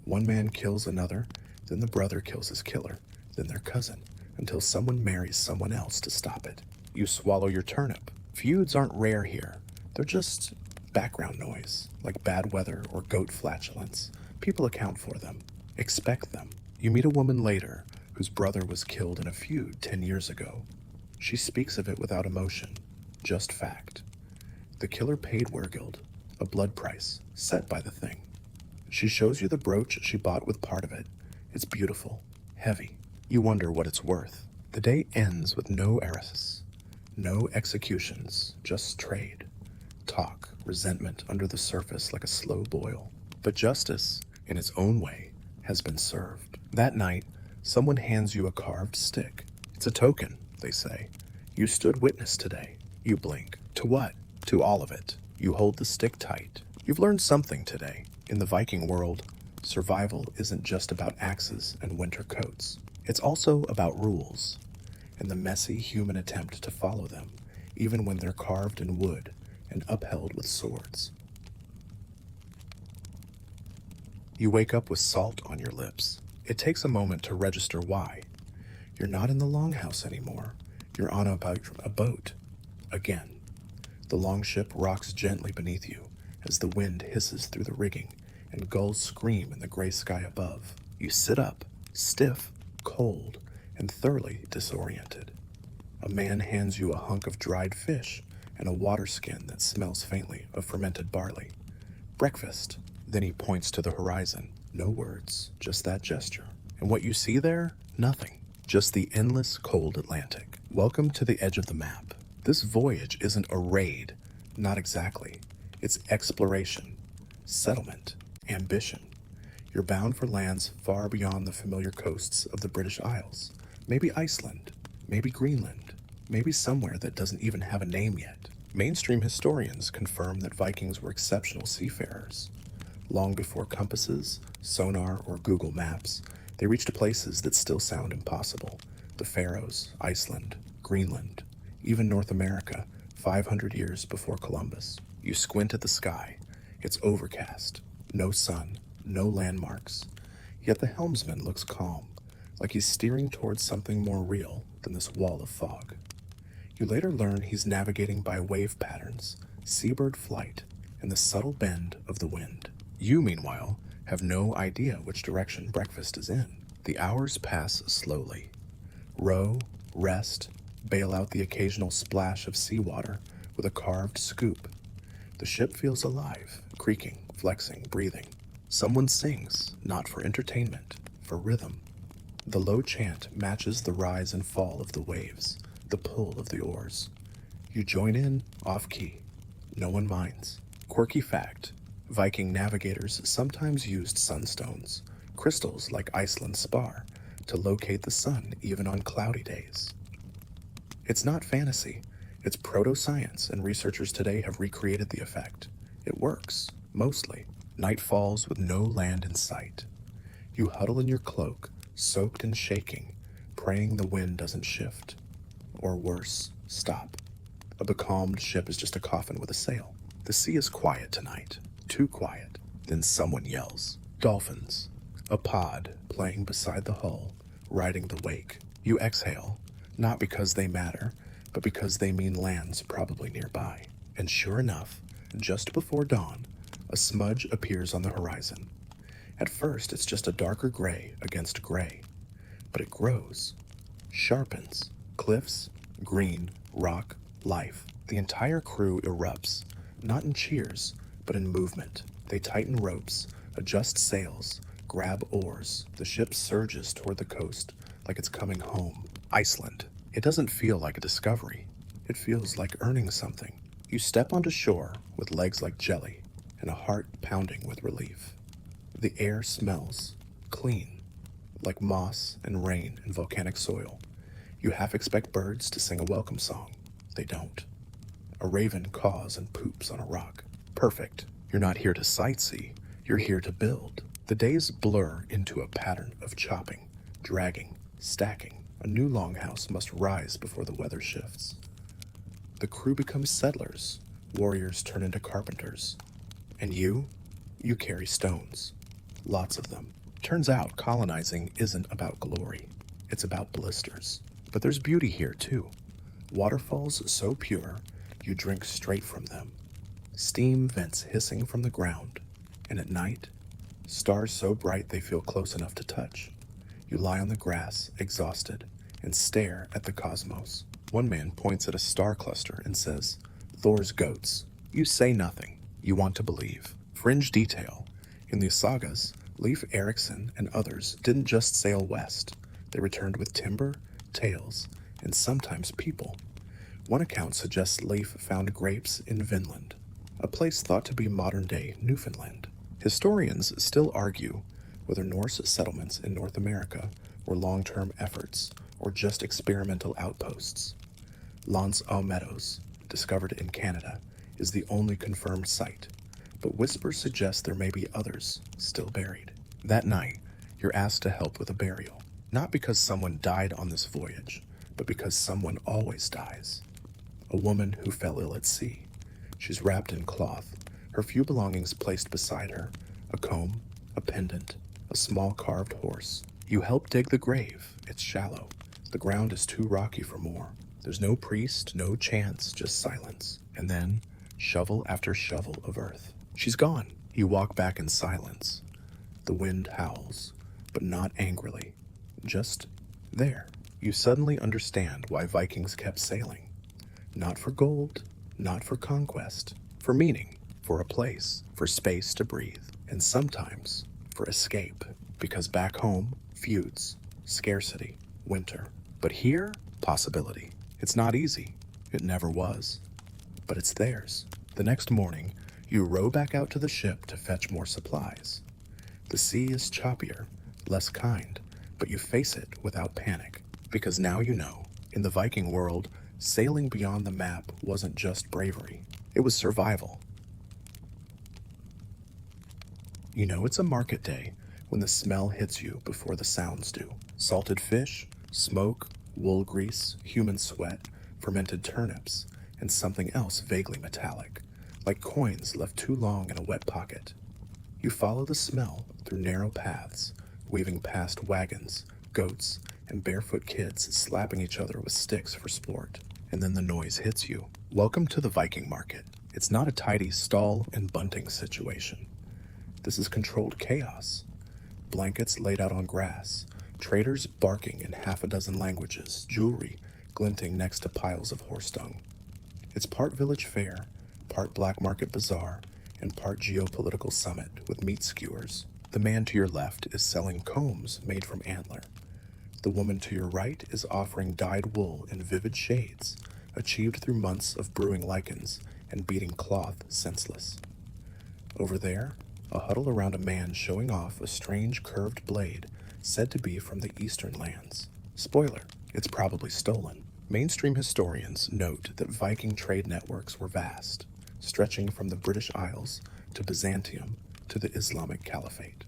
[SPEAKER 1] One man kills another, then the brother kills his killer, then their cousin, until someone marries someone else to stop it. You swallow your turnip. Feuds aren't rare here. They're just background noise, like bad weather or goat flatulence. People account for them, expect them. You meet a woman later whose brother was killed in a feud 10 years ago. She speaks of it without emotion, just fact. The killer paid Wergild, a blood price, set by the thing. She shows you the brooch she bought with part of it. It's beautiful, heavy. You wonder what it's worth. The day ends with no heiresses, no executions, just trade. Talk, resentment under the surface like a slow boil. But justice, in its own way, has been served. That night, someone hands you a carved stick. It's a token, they say. You stood witness today. You blink. To what? To all of it. You hold the stick tight. You've learned something today. In the Viking world, survival isn't just about axes and winter coats. It's also about rules, and the messy human attempt to follow them, even when they're carved in wood and upheld with swords. You wake up with salt on your lips. It takes a moment to register why. You're not in the longhouse anymore. You're on a boat. Again. The longship rocks gently beneath you as the wind hisses through the rigging and gulls scream in the gray sky above. You sit up, stiff, cold, and thoroughly disoriented. A man hands you a hunk of dried fish and a water skin that smells faintly of fermented barley. Breakfast. Then he points to the horizon. No words, just that gesture. And what you see there? Nothing. Just the endless cold Atlantic. Welcome to the edge of the map. This voyage isn't a raid. Not exactly. It's exploration, settlement, ambition. You're bound for lands far beyond the familiar coasts of the British Isles. Maybe Iceland, maybe Greenland, maybe somewhere that doesn't even have a name yet. Mainstream historians confirm that Vikings were exceptional seafarers. Long before compasses, sonar, or Google Maps, they reached places that still sound impossible. The Faroes, Iceland, Greenland, even North America, 500 years before Columbus. You squint at the sky. It's overcast. No sun, no landmarks. Yet the helmsman looks calm, like he's steering towards something more real than this wall of fog. You later learn he's navigating by wave patterns, seabird flight, and the subtle bend of the wind. You, meanwhile, have no idea which direction breakfast is in. The hours pass slowly. Row, rest, bail out the occasional splash of seawater with a carved scoop. The ship feels alive, creaking, flexing, breathing. Someone sings, not for entertainment, for rhythm. The low chant matches the rise and fall of the waves, the pull of the oars. You join in, off-key. No one minds. Quirky fact: Viking navigators sometimes used sunstones, crystals like Iceland's spar, to locate the sun even on cloudy days. It's not fantasy. It's proto-science, and researchers today have recreated the effect. It works, mostly. Night falls with no land in sight. You huddle in your cloak, soaked and shaking, praying the wind doesn't shift. Or worse, stop. A becalmed ship is just a coffin with a sail. The sea is quiet tonight, too quiet. Then someone yells. Dolphins. A pod playing beside the hull, riding the wake. You exhale, not because they matter, but because they mean land's probably nearby. And sure enough, just before dawn, a smudge appears on the horizon. At first, it's just a darker gray against gray, but it grows, sharpens. Cliffs, green, rock, life. The entire crew erupts, not in cheers, but in movement. They tighten ropes, adjust sails, grab oars. The ship surges toward the coast like it's coming home. Iceland. It doesn't feel like a discovery. It feels like earning something. You step onto shore with legs like jelly and a heart pounding with relief. The air smells clean, like moss and rain and volcanic soil. You half expect birds to sing a welcome song. They don't. A raven caws and poops on a rock. Perfect. You're not here to sightsee. You're here to build. The days blur into a pattern of chopping, dragging, stacking. A new longhouse must rise before the weather shifts. The crew becomes settlers. Warriors turn into carpenters. And you carry stones. Lots of them. Turns out colonizing isn't about glory. It's about blisters. But there's beauty here too. Waterfalls so pure, you drink straight from them. Steam vents hissing from the ground. And at night, stars so bright they feel close enough to touch. You lie on the grass, exhausted, and stare at the cosmos. One man points at a star cluster and says, "Thor's goats." You say nothing. You want to believe. Fringe detail. In the sagas, Leif Erikson and others didn't just sail west. They returned with timber, tales, and sometimes people. One account suggests Leif found grapes in Vinland, a place thought to be modern-day Newfoundland. Historians still argue whether Norse settlements in North America were long-term efforts or just experimental outposts. L'Anse aux Meadows, discovered in Canada, is the only confirmed site, but whispers suggest there may be others still buried. That night, you're asked to help with a burial, not because someone died on this voyage, but because someone always dies. A woman who fell ill at sea. She's wrapped in cloth, her few belongings placed beside her, a comb, a pendant, a small carved horse. You help dig the grave. It's shallow. The ground is too rocky for more. There's no priest, no chants, just silence. And then, shovel after shovel of earth. She's gone. You walk back in silence. The wind howls, but not angrily. Just there. You suddenly understand why Vikings kept sailing. Not for gold, not for conquest, for meaning, for a place, for space to breathe, and sometimes for escape. Because back home, feuds, scarcity, winter. But here, possibility. It's not easy. It never was. But it's theirs. The next morning, you row back out to the ship to fetch more supplies. The sea is choppier, less kind, but you face it without panic. Because now you know, in the Viking world, sailing beyond the map wasn't just bravery. It was survival. You know it's a market day when the smell hits you before the sounds do. Salted fish, smoke, wool grease, human sweat, fermented turnips, and something else vaguely metallic, like coins left too long in a wet pocket. You follow the smell through narrow paths, weaving past wagons, goats, and barefoot kids slapping each other with sticks for sport. And then the noise hits you. Welcome to the Viking market. It's not a tidy stall and bunting situation. This is controlled chaos. Blankets laid out on grass, traders barking in half a dozen languages, jewelry glinting next to piles of horse dung. It's part village fair, part black market bazaar, and part geopolitical summit with meat skewers. The man to your left is selling combs made from antler. The woman to your right is offering dyed wool in vivid shades, achieved through months of brewing lichens and beating cloth senseless. Over there, a huddle around a man showing off a strange curved blade said to be from the eastern lands. Spoiler, it's probably stolen. Mainstream historians note that Viking trade networks were vast, stretching from the British Isles to Byzantium to the Islamic Caliphate.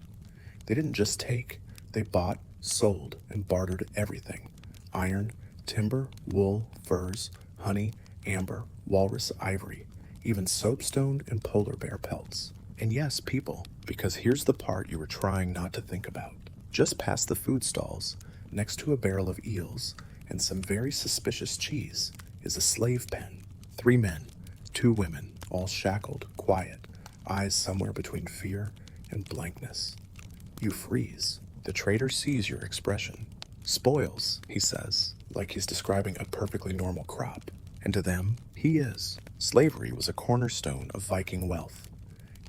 [SPEAKER 1] They didn't just take, they bought, sold, and bartered everything: iron, timber, wool, furs, honey, amber, walrus ivory, even soapstone and polar bear pelts. And yes, people, because here's the part you were trying not to think about. Just past the food stalls, next to a barrel of eels and some very suspicious cheese, is a slave pen. 3 men, 2 women, all shackled, quiet, eyes somewhere between fear and blankness. You freeze. The trader sees your expression. Spoils, he says, like he's describing a perfectly normal crop. And to them, he is. Slavery was a cornerstone of Viking wealth.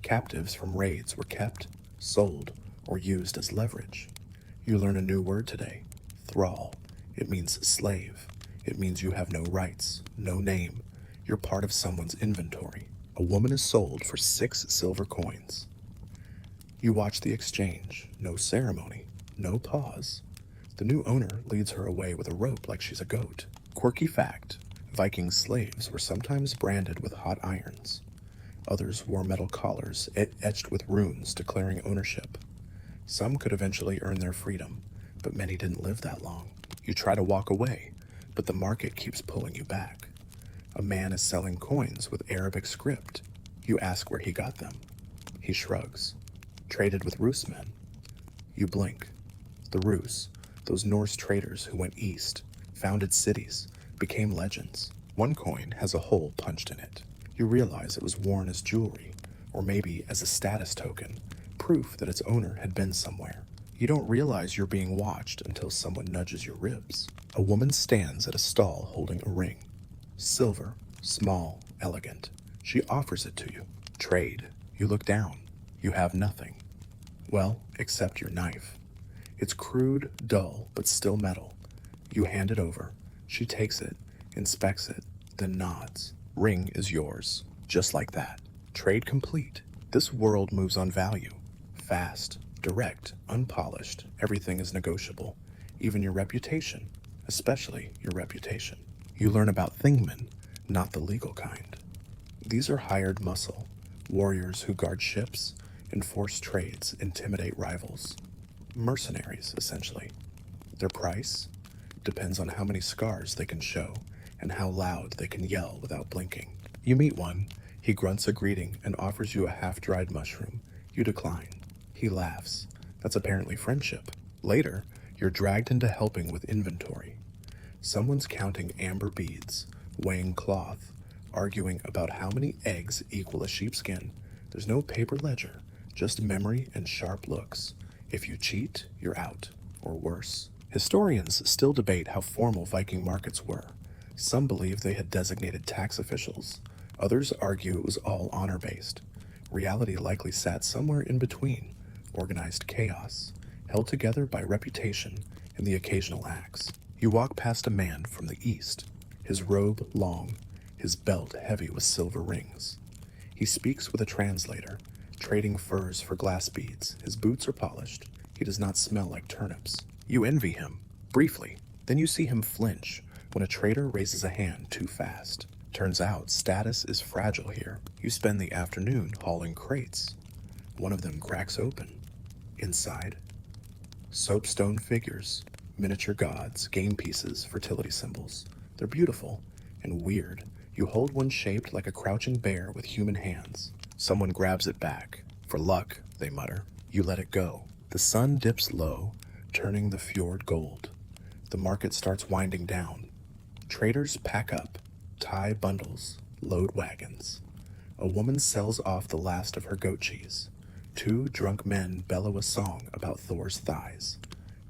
[SPEAKER 1] Captives from raids were kept, sold, or used as leverage. You learn a new word today: thrall. It means slave. It means you have no rights, no name. You're part of someone's inventory. A woman is sold for 6 silver coins. You watch the exchange. No ceremony, no pause. The new owner leads her away with a rope like she's a goat. Quirky fact: Viking slaves were sometimes branded with hot irons. Others wore metal collars etched with runes declaring ownership. Some could eventually earn their freedom, but many didn't live that long. You try to walk away, but the market keeps pulling you back. A man is selling coins with Arabic script. You ask where he got them. He shrugs. Traded with Rus men. You blink. The Rus, those Norse traders who went east, founded cities, became legends. One coin has a hole punched in it. You realize it was worn as jewelry, or maybe as a status token, proof that its owner had been somewhere. You don't realize you're being watched until someone nudges your ribs. A woman stands at a stall holding a ring. Silver, small, elegant. She offers it to you. Trade. You look down. You have nothing. Well, except your knife. It's crude, dull, but still metal. You hand it over. She takes it, inspects it, then nods. Ring is yours. Just like that. Trade complete. This world moves on value. Fast, direct, unpolished. Everything is negotiable. Even your reputation. Especially your reputation. You learn about thingmen, not the legal kind. These are hired muscle. Warriors who guard ships, enforce trades, intimidate rivals. Mercenaries, essentially. Their price depends on how many scars they can show and how loud they can yell without blinking. You meet one. He grunts a greeting and offers you a half-dried mushroom. You decline. He laughs. That's apparently friendship. Later, you're dragged into helping with inventory. Someone's counting amber beads, weighing cloth, arguing about how many eggs equal a sheepskin. There's no paper ledger, just memory and sharp looks. If you cheat, you're out, or worse. Historians still debate how formal Viking markets were. Some believe they had designated tax officials. Others argue it was all honor-based. Reality likely sat somewhere in between, organized chaos, held together by reputation and the occasional axe. You walk past a man from the east, his robe long, his belt heavy with silver rings. He speaks with a translator, trading furs for glass beads. His boots are polished. He does not smell like turnips. You envy him, briefly. Then you see him flinch when a trader raises a hand too fast. Turns out status is fragile here. You spend the afternoon hauling crates. One of them cracks open. Inside, soapstone figures, miniature gods, game pieces, fertility symbols. They're beautiful and weird. You hold one shaped like a crouching bear with human hands. Someone grabs it back. For luck, they mutter. You let it go. The sun dips low, turning the fjord gold. The market starts winding down. Traders pack up, tie bundles, load wagons. A woman sells off the last of her goat cheese. 2 drunk men bellow a song about Thor's thighs.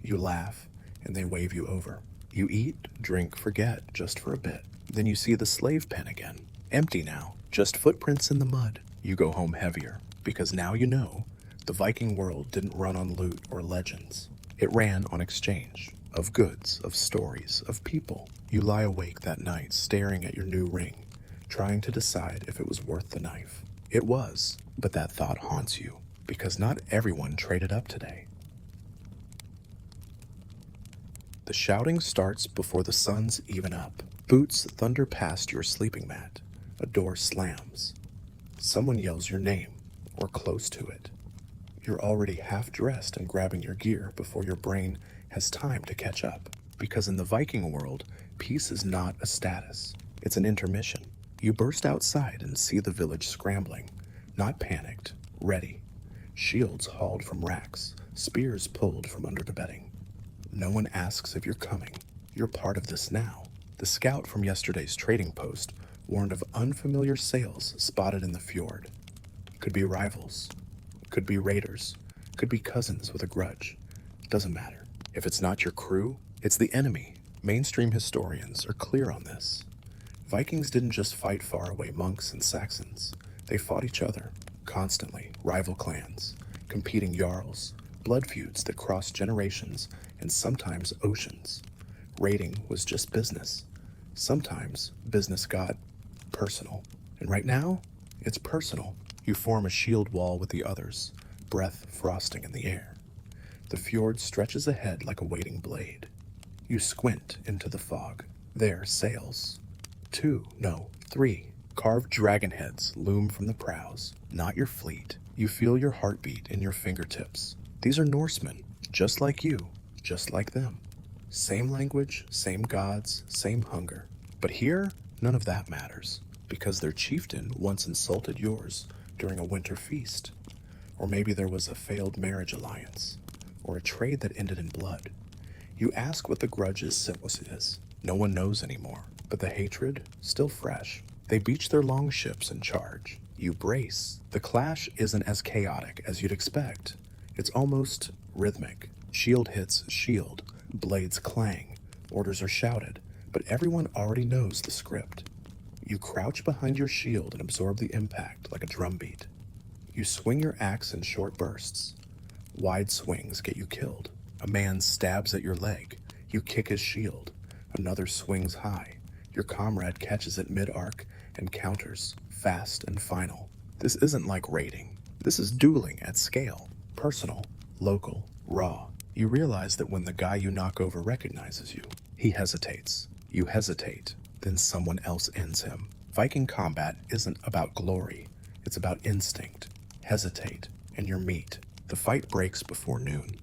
[SPEAKER 1] You laugh, and they wave you over. You eat, drink, forget, just for a bit. Then you see the slave pen again. Empty now, Just footprints in the mud. You go home heavier, because now you know the Viking world didn't run on loot or legends. It ran on exchange of goods, of stories, of people. You lie awake that night staring at your new ring, trying to decide if it was worth the knife. It was, but that thought haunts you, because not everyone traded up today. The shouting starts before the sun's even up. Boots thunder past your sleeping mat. A door slams. Someone yells your name, or close to it. You're already half dressed and grabbing your gear before your brain has time to catch up. Because in the Viking world, peace is not a status. It's an intermission. You burst outside and see the village scrambling, not panicked, ready. Shields hauled from racks, spears pulled from under the bedding. No one asks if you're coming. You're part of this now. The scout from yesterday's trading post warned of unfamiliar sails spotted in the fjord. Could be rivals. Could be raiders. Could be cousins with a grudge. Doesn't matter. If it's not your crew, it's the enemy. Mainstream historians are clear on this. Vikings didn't just fight faraway monks and Saxons. They fought each other, constantly, rival clans, competing jarls, blood feuds that crossed generations and sometimes oceans. Raiding was just business. Sometimes business got personal. And right now, it's personal. You form a shield wall with the others, breath frosting in the air. The fjord stretches ahead like a waiting blade. You squint into the fog. There, sails. 2, no, 3. Carved dragon heads loom from the prows. Not your fleet. You feel your heartbeat in your fingertips. These are Norsemen, just like you, just like them. Same language, same gods, same hunger. But here, none of that matters, because their chieftain once insulted yours during a winter feast. Or maybe there was a failed marriage alliance, or a trade that ended in blood. You ask what the grudge's is. No one knows anymore, but the hatred, still fresh. They beach their longships and charge. You brace. The clash isn't as chaotic as you'd expect. It's almost rhythmic. Shield hits shield, blades clang, orders are shouted, but everyone already knows the script. You crouch behind your shield and absorb the impact like a drumbeat. You swing your axe in short bursts. Wide swings get you killed. A man stabs at your leg. You kick his shield. Another swings high. Your comrade catches it mid-arc and counters, fast and final. This isn't like raiding. This is dueling at scale. Personal, local, raw. You realize that when the guy you knock over recognizes you, he hesitates. You hesitate, then someone else ends him. Viking combat isn't about glory. It's about instinct. Hesitate, and you're meat. The fight breaks before noon.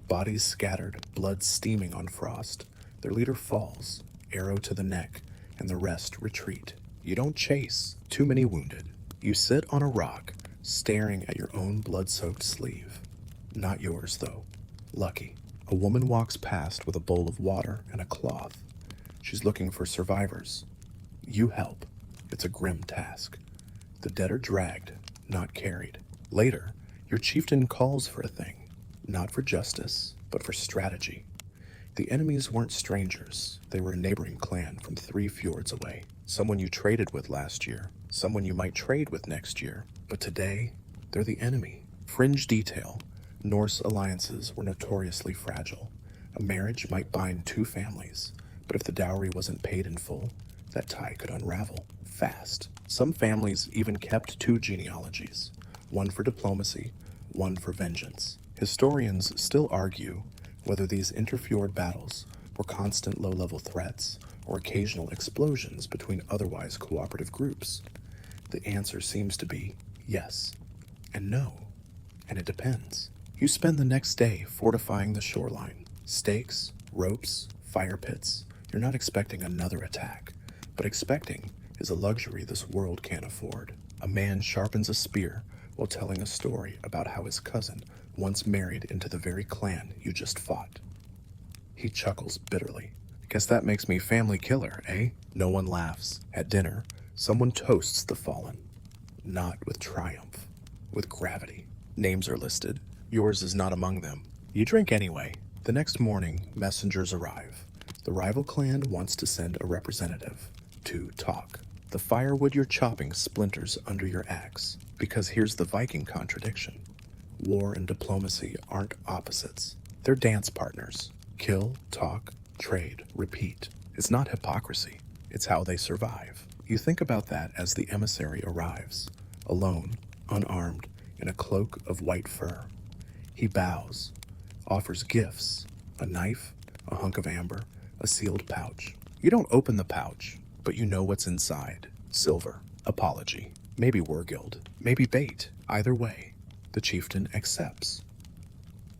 [SPEAKER 1] Bodies scattered, blood steaming on frost. Their leader falls, arrow to the neck, and the rest retreat. You don't chase, too many wounded. You sit on a rock, staring at your own blood-soaked sleeve. Not yours, though. Lucky. A woman walks past with a bowl of water and a cloth. She's looking for survivors. You help. It's a grim task. The dead are dragged, not carried. Later, your chieftain calls for a thing. Not for justice, but for strategy. The enemies weren't strangers. They were a neighboring clan from 3 fjords away. Someone you traded with last year. Someone you might trade with next year. But today, they're the enemy. Fringe detail. Norse alliances were notoriously fragile. A marriage might bind 2 families, but if the dowry wasn't paid in full, that tie could unravel fast. Some families even kept 2 genealogies, one for diplomacy, one for vengeance. Historians still argue whether these interfjord battles were constant low-level threats or occasional explosions between otherwise cooperative groups. The answer seems to be yes and no, and it depends. You spend the next day fortifying the shoreline. Stakes, ropes, fire pits. You're not expecting another attack, but expecting is a luxury this world can't afford. A man sharpens a spear while telling a story about how his cousin once married into the very clan you just fought. He chuckles bitterly. Guess that makes me family killer, eh? No one laughs. At dinner, someone toasts the fallen. Not with triumph, with gravity. Names are listed. Yours is not among them. You drink anyway. The next morning, messengers arrive. The rival clan wants to send a representative to talk. The firewood you're chopping splinters under your axe. Because here's the Viking contradiction. War and diplomacy aren't opposites. They're dance partners. Kill, talk, trade, repeat. It's not hypocrisy. It's how they survive. You think about that as the emissary arrives, alone, unarmed, in a cloak of white fur. He bows, offers gifts, a knife, a hunk of amber, a sealed pouch. You don't open the pouch, but you know what's inside. Silver, apology, maybe Wergild, maybe bait. Either way, the chieftain accepts.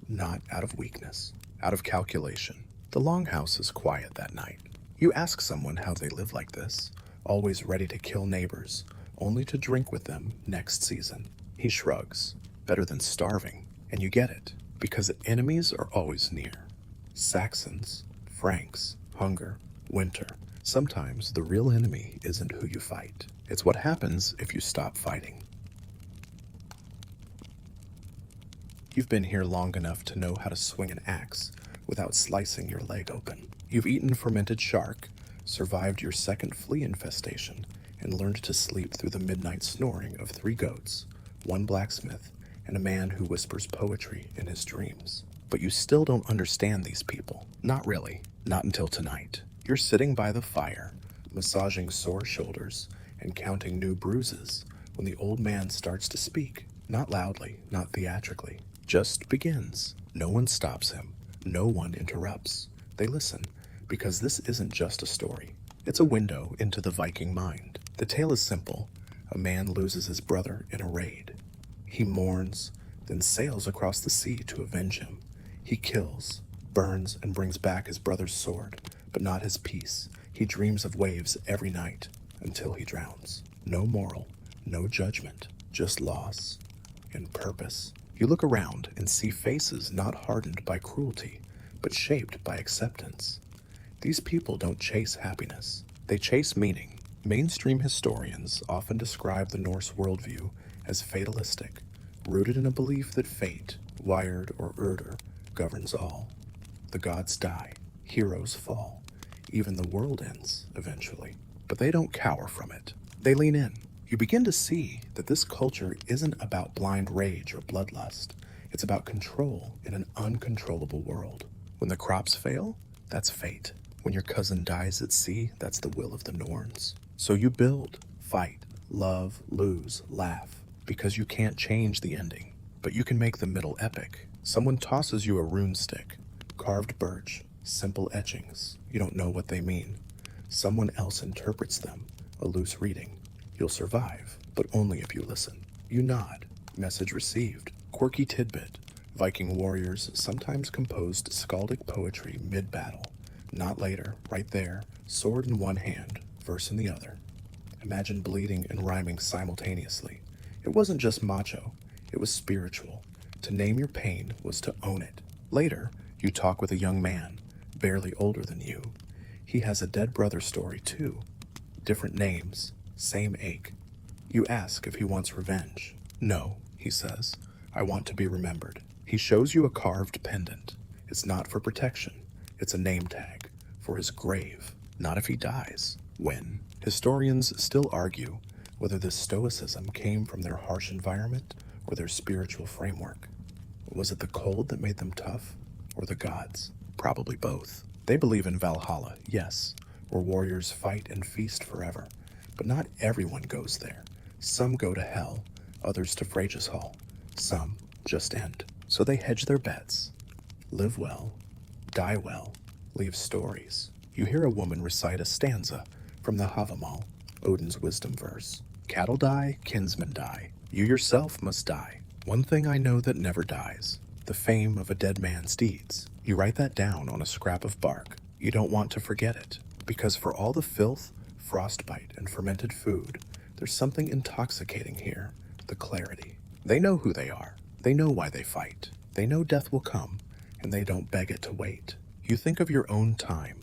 [SPEAKER 1] Not out of weakness, out of calculation. The longhouse is quiet that night. You ask someone how they live like this, always ready to kill neighbors, only to drink with them next season. He shrugs. Better than starving. And you get it, because enemies are always near. Saxons, Franks, hunger, winter. Sometimes the real enemy isn't who you fight. It's what happens if you stop fighting. You've been here long enough to know how to swing an axe without slicing your leg open. You've eaten fermented shark, survived your second flea infestation, and learned to sleep through the midnight snoring of 3 goats, 1 blacksmith, and a man who whispers poetry in his dreams. But you still don't understand these people. Not really. Not until tonight. You're sitting by the fire, massaging sore shoulders and counting new bruises when the old man starts to speak. Not loudly, not theatrically. Just begins. No one stops him. No one interrupts. They listen, because this isn't just a story. It's a window into the Viking mind. The tale is simple. A man loses his brother in a raid. He mourns, then sails across the sea to avenge him. He kills, burns, and brings back his brother's sword, but not his peace. He dreams of waves every night until he drowns. No moral, no judgment, just loss and purpose. You look around and see faces not hardened by cruelty, but shaped by acceptance. These people don't chase happiness. They chase meaning. Mainstream historians often describe the Norse worldview as fatalistic, rooted in a belief that fate, Wired or Urder, governs all. The gods die, heroes fall, even the world ends eventually. But they don't cower from it. They lean in. You begin to see that this culture isn't about blind rage or bloodlust. It's about control in an uncontrollable world. When the crops fail, that's fate. When your cousin dies at sea, that's the will of the Norns. So you build, fight, love, lose, laugh, because you can't change the ending, but you can make the middle epic. Someone tosses you a rune stick, carved birch, simple etchings. You don't know what they mean. Someone else interprets them, a loose reading. You'll survive, but only if you listen. You nod, message received, quirky tidbit. Viking warriors sometimes composed skaldic poetry mid-battle. Not later, right there, sword in one hand, verse in the other. Imagine bleeding and rhyming simultaneously. It wasn't just macho, it was spiritual. To name your pain was to own it. Later, you talk with a young man, barely older than you. He has a dead brother story too. Different names, same ache. You ask if he wants revenge. No, he says, I want to be remembered. He shows you a carved pendant. It's not for protection. It's a name tag for his grave, not if he dies. When? Historians still argue whether this stoicism came from their harsh environment or their spiritual framework. Was it the cold that made them tough, or the gods? Probably both. They believe in Valhalla, yes, where warriors fight and feast forever. But not everyone goes there. Some go to hell, others to Freya's Hall. Some just end. So they hedge their bets. Live well, die well, leave stories. You hear a woman recite a stanza from the Havamal, Odin's wisdom verse. Cattle die, kinsmen die. You yourself must die. One thing I know that never dies, the fame of a dead man's deeds. You write that down on a scrap of bark. You don't want to forget it, because for all the filth, frostbite, and fermented food, there's something intoxicating here, the clarity. They know who they are. They know why they fight. They know death will come, and they don't beg it to wait. You think of your own time,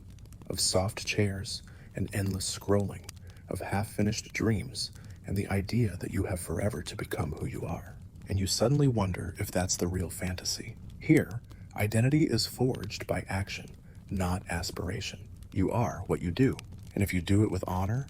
[SPEAKER 1] of soft chairs and endless scrolling, of half-finished dreams, and the idea that you have forever to become who you are. And you suddenly wonder if that's the real fantasy. Here, identity is forged by action, not aspiration. You are what you do, and if you do it with honor,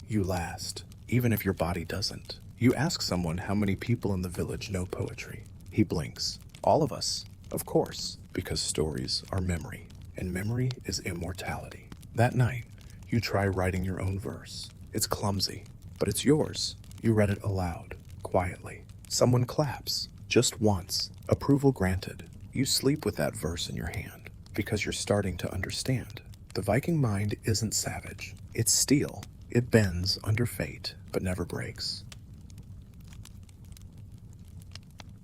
[SPEAKER 1] You last, even if your body doesn't. You ask someone how many people in the village know poetry. He blinks. All of us, of course, because stories are memory, and memory is immortality. That night, you try writing your own verse. It's clumsy, but it's yours. You read it aloud, quietly. Someone claps, just once. Approval granted. You sleep with that verse in your hand, because you're starting to understand. The Viking mind isn't savage. It's steel. It bends under fate, but never breaks.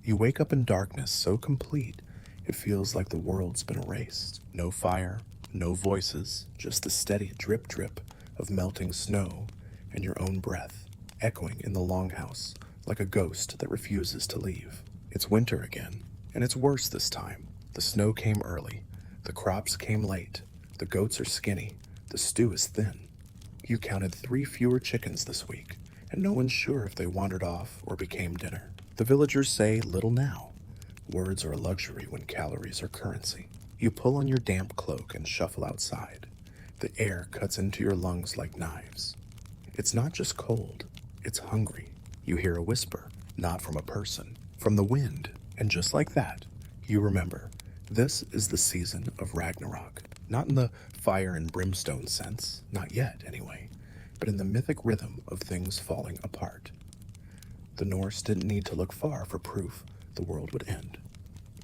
[SPEAKER 1] You wake up in darkness so complete, it feels like the world's been erased. No fire, no voices, just the steady drip drip of melting snow and your own breath, echoing in the longhouse like a ghost that refuses to leave. It's winter again, and it's worse this time. The snow came early, the crops came late, the goats are skinny, the stew is thin. You counted 3 fewer chickens this week, and no one's sure if they wandered off or became dinner. The villagers say little now. Words are a luxury when calories are currency. You pull on your damp cloak and shuffle outside. The air cuts into your lungs like knives. It's not just cold, it's hungry. You hear a whisper, not from a person, from the wind. And just like that, you remember, this is the season of Ragnarok. Not in the fire and brimstone sense, not yet anyway, but in the mythic rhythm of things falling apart. The Norse didn't need to look far for proof the world would end.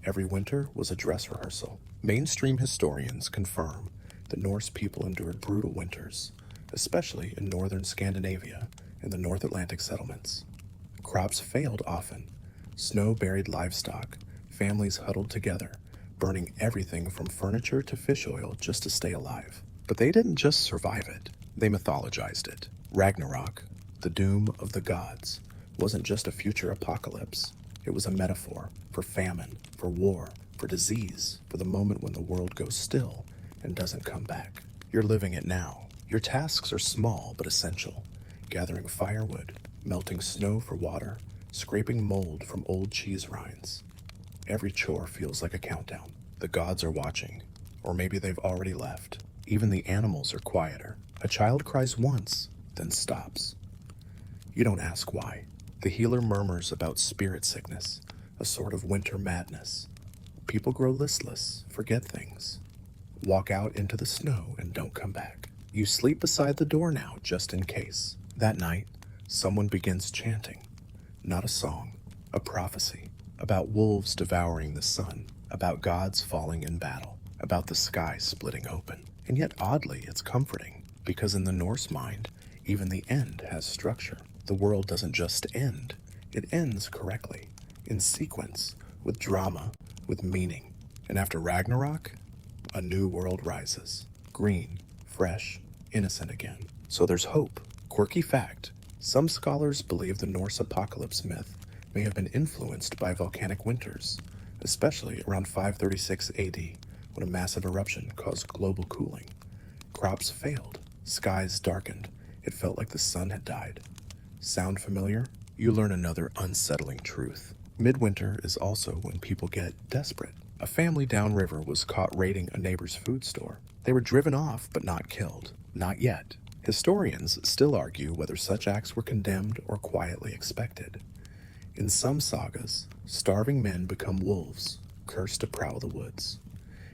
[SPEAKER 1] Every winter was a dress rehearsal. Mainstream historians confirm the Norse people endured brutal winters, especially in northern Scandinavia and the North Atlantic settlements. Crops failed often. Snow buried livestock, families huddled together, burning everything from furniture to fish oil just to stay alive. But they didn't just survive it, they mythologized it. Ragnarok, the doom of the gods, wasn't just a future apocalypse. It was a metaphor for famine, for war, for disease, for the moment when the world goes still and doesn't come back. You're living it now. Your tasks are small but essential. Gathering firewood, melting snow for water, scraping mold from old cheese rinds. Every chore feels like a countdown. The gods are watching, or maybe they've already left. Even the animals are quieter. A child cries once, then stops. You don't ask why. The healer murmurs about spirit sickness, a sort of winter madness. People grow listless, forget things, walk out into the snow and don't come back. You sleep beside the door now, just in case. That night, someone begins chanting. Not a song, a prophecy, about wolves devouring the sun, about gods falling in battle, about the sky splitting open. And yet oddly, it's comforting, because in the Norse mind, even the end has structure. The world doesn't just end, it ends correctly, in sequence, with drama, with meaning. And after Ragnarok, a new world rises, green, fresh, innocent again. So there's hope. Quirky fact, some scholars believe the Norse apocalypse myth may have been influenced by volcanic winters, especially around 536 AD, when a massive eruption caused global cooling. Crops failed, skies darkened, it felt like the sun had died. Sound familiar? You learn another unsettling truth. Midwinter is also when people get desperate. A family downriver was caught raiding a neighbor's food store. They were driven off, but not killed. Not yet. Historians still argue whether such acts were condemned or quietly expected. In some sagas, starving men become wolves, cursed to prowl the woods.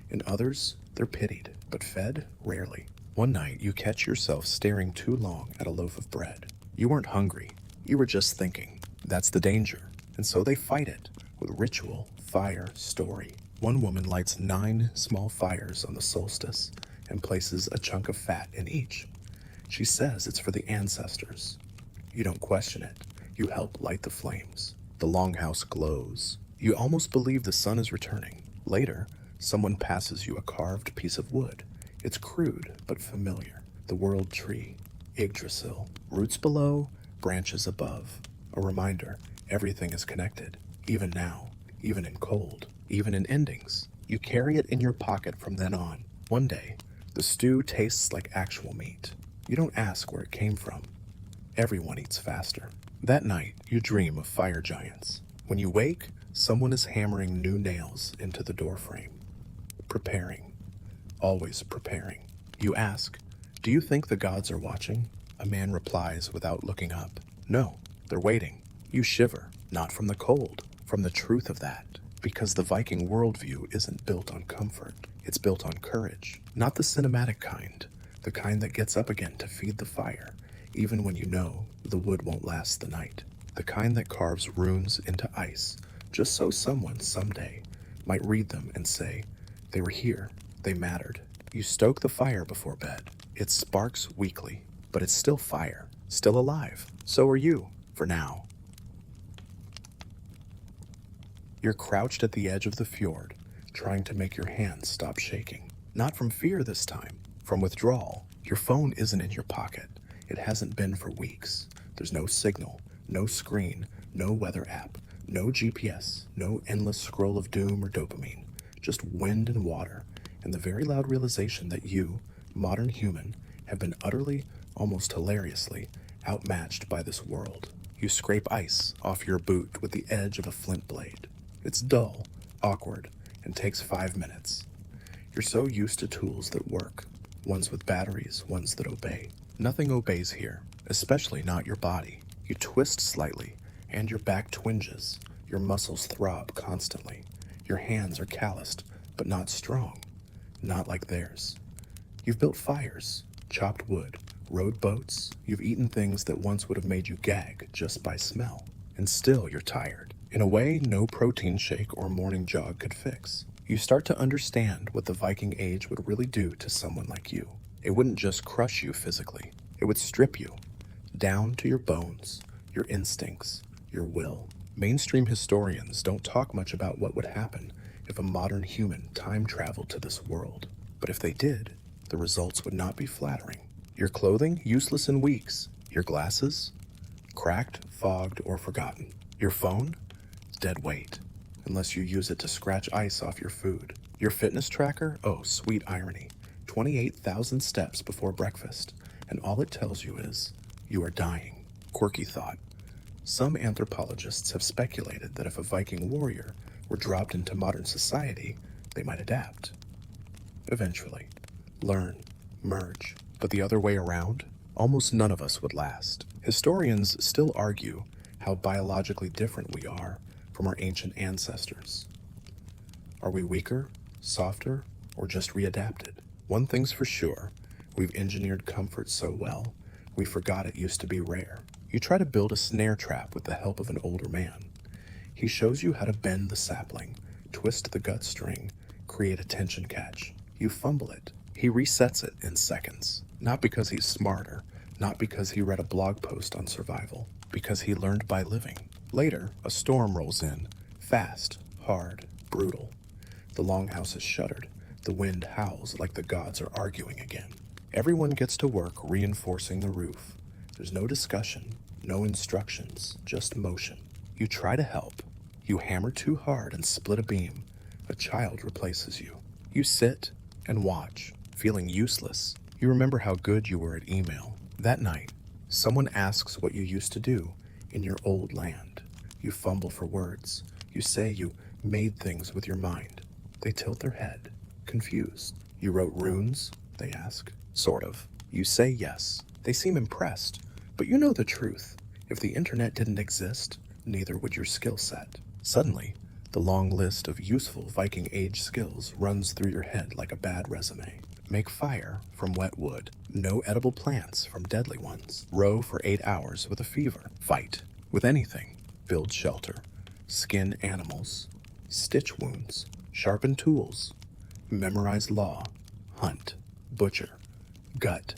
[SPEAKER 1] In others, they're pitied, but fed rarely. One night, you catch yourself staring too long at a loaf of bread. You weren't hungry, you were just thinking. That's the danger. And so they fight it, with ritual, fire, story. One woman lights 9 small fires on the solstice and places a chunk of fat in each. She says it's for the ancestors. You don't question it. You help light the flames. The longhouse glows. You almost believe the sun is returning. Later, someone passes you a carved piece of wood. It's crude, but familiar. The world tree, Yggdrasil. Roots below, branches above. A reminder, everything is connected. Even now, even in cold, even in endings. You carry it in your pocket from then on. One day, the stew tastes like actual meat. You don't ask where it came from. Everyone eats faster. That night, you dream of fire giants. When you wake, someone is hammering new nails into the doorframe. Preparing. Always preparing. You ask, do you think the gods are watching? A man replies without looking up. No, they're waiting. You shiver, not from the cold, from the truth of that. Because the Viking worldview isn't built on comfort. It's built on courage. Not the cinematic kind, the kind that gets up again to feed the fire, even when you know the wood won't last the night. The kind that carves runes into ice, just so someone someday might read them and say, they were here, they mattered. You stoke the fire before bed. It sparks weakly, but it's still fire, still alive. So are you, for now. You're crouched at the edge of the fjord, trying to make your hands stop shaking. Not from fear this time, from withdrawal. Your phone isn't in your pocket. It hasn't been for weeks. There's no signal, no screen, no weather app, no GPS, no endless scroll of doom or dopamine. Just wind and water, and the very loud realization that you, modern human, have been utterly, almost hilariously, outmatched by this world. You scrape ice off your boot with the edge of a flint blade. It's dull, awkward, and takes 5 minutes. You're so used to tools that work, ones with batteries, ones that obey. Nothing obeys here, especially not your body. You twist slightly, and your back twinges. Your muscles throb constantly. Your hands are calloused, but not strong. Not like theirs. You've built fires, chopped wood, rowed boats. You've eaten things that once would have made you gag just by smell. And still you're tired. In a way no protein shake or morning jog could fix. You start to understand what the Viking Age would really do to someone like you. It wouldn't just crush you physically. It would strip you, down to your bones, your instincts, your will. Mainstream historians don't talk much about what would happen if a modern human time traveled to this world. But if they did, the results would not be flattering. Your clothing useless in weeks. Your glasses cracked, fogged, or forgotten. Your phone dead weight, unless you use it to scratch ice off your food. Your fitness tracker, oh, sweet irony, 28,000 steps before breakfast, and all it tells you is, you are dying. Quirky thought. Some anthropologists have speculated that if a Viking warrior were dropped into modern society, they might adapt. Eventually. Learn. Merge. But the other way around, almost none of us would last. Historians still argue how biologically different we are from our ancient ancestors. Are we weaker, softer, or just readapted? One thing's for sure, we've engineered comfort so well, we forgot it used to be rare. You try to build a snare trap with the help of an older man. He shows you how to bend the sapling, twist the gut string, create a tension catch. You fumble it. He resets it in seconds. Not because he's smarter, not because he read a blog post on survival, because he learned by living. Later, a storm rolls in, fast, hard, brutal. The longhouse is shuttered. The wind howls like the gods are arguing again. Everyone gets to work reinforcing the roof. There's no discussion, no instructions, just motion. You try to help. You hammer too hard and split a beam. A child replaces you. You sit and watch, feeling useless. You remember how good you were at email. That night, someone asks what you used to do in your old land. You fumble for words. You say you made things with your mind. They tilt their head, confused. You wrote runes? They ask. Sort of. You say yes. They seem impressed, but you know the truth. If the internet didn't exist, neither would your skill set. Suddenly, the long list of useful Viking Age skills runs through your head like a bad resume. Make fire from wet wood. No edible plants from deadly ones. Row for 8 hours with a fever. Fight with anything. Build shelter. Skin animals. Stitch wounds. Sharpen tools. Memorize law. Hunt. Butcher. Gut.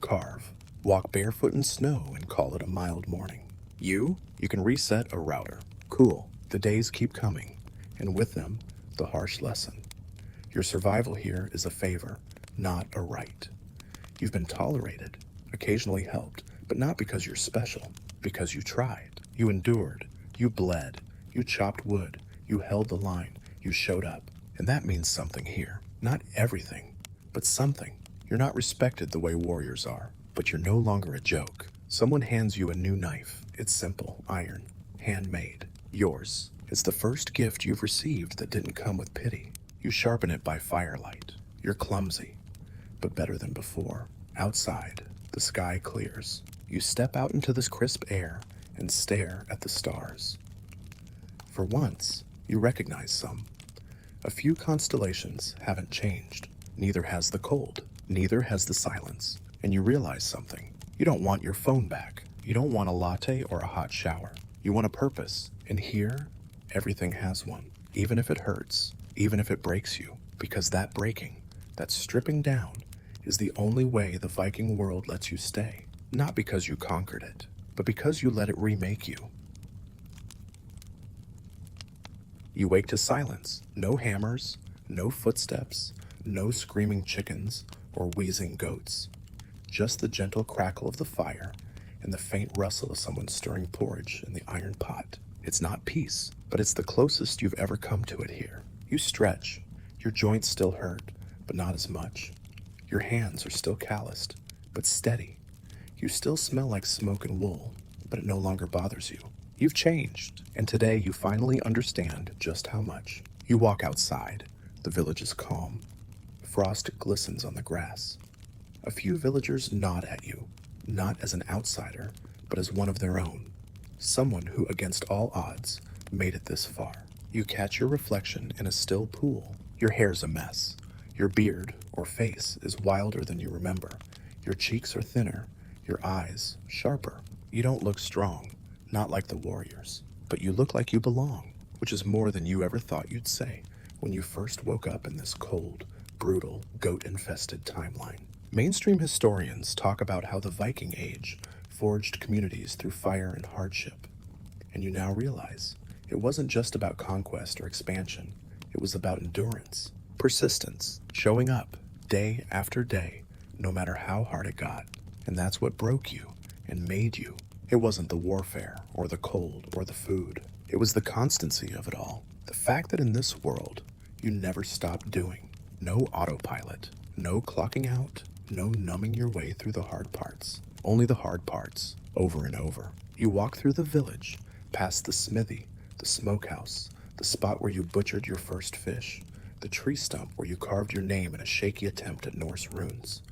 [SPEAKER 1] Carve. Walk barefoot in snow and call it a mild morning. You can reset a router. Cool. The days keep coming, and with them, the harsh lesson. Your survival here is a favor, not a right. You've been tolerated, occasionally helped, but not because you're special, because you tried. You endured, you bled, you chopped wood, you held the line, you showed up. And that means something here. Not everything, but something. You're not respected the way warriors are, but you're no longer a joke. Someone hands you a new knife. It's simple, iron, handmade. Yours. It's the first gift you've received that didn't come with pity. You sharpen it by firelight. You're clumsy, but better than before. Outside, The sky clears. You step out into this crisp air and stare at the stars. For once, you recognize some. A few constellations haven't changed. Neither has the cold. Neither has the silence. And you realize something. You don't want your phone back. You don't want a latte or a hot shower. You want a purpose. And here, everything has one. Even if it hurts. Even if it breaks you. Because that breaking, that stripping down, is the only way the Viking world lets you stay. Not because you conquered it, but because you let it remake you. You wake to silence. No hammers, no footsteps, no screaming chickens or wheezing goats. Just the gentle crackle of the fire and the faint rustle of someone stirring porridge in the iron pot. It's not peace, but it's the closest you've ever come to it here. You stretch. Your joints still hurt, but not as much. Your hands are still calloused, but steady. You still smell like smoke and wool, but it no longer bothers you. You've changed, and today you finally understand just how much. You walk outside. The village is calm. Frost glistens on the grass. A few villagers nod at you, not as an outsider, but as one of their own. Someone who, against all odds, made it this far. You catch your reflection in a still pool. Your hair's a mess. Your beard, or face, is wilder than you remember. Your cheeks are thinner. Your eyes, sharper. You don't look strong, not like the warriors, but you look like you belong, which is more than you ever thought you'd say when you first woke up in this cold, brutal, goat-infested timeline. Mainstream historians talk about how the Viking Age forged communities through fire and hardship. And you now realize it wasn't just about conquest or expansion. It was about endurance, persistence, showing up day after day, no matter how hard it got. And that's what broke you and made you. It wasn't the warfare or the cold or the food. It was the constancy of it all. The fact that in this world, you never stopped doing. No autopilot, no clocking out, no numbing your way through the hard parts. Only the hard parts, over and over. You walk through the village, past the smithy, the smokehouse, the spot where you butchered your first fish, the tree stump where you carved your name in a shaky attempt at Norse runes.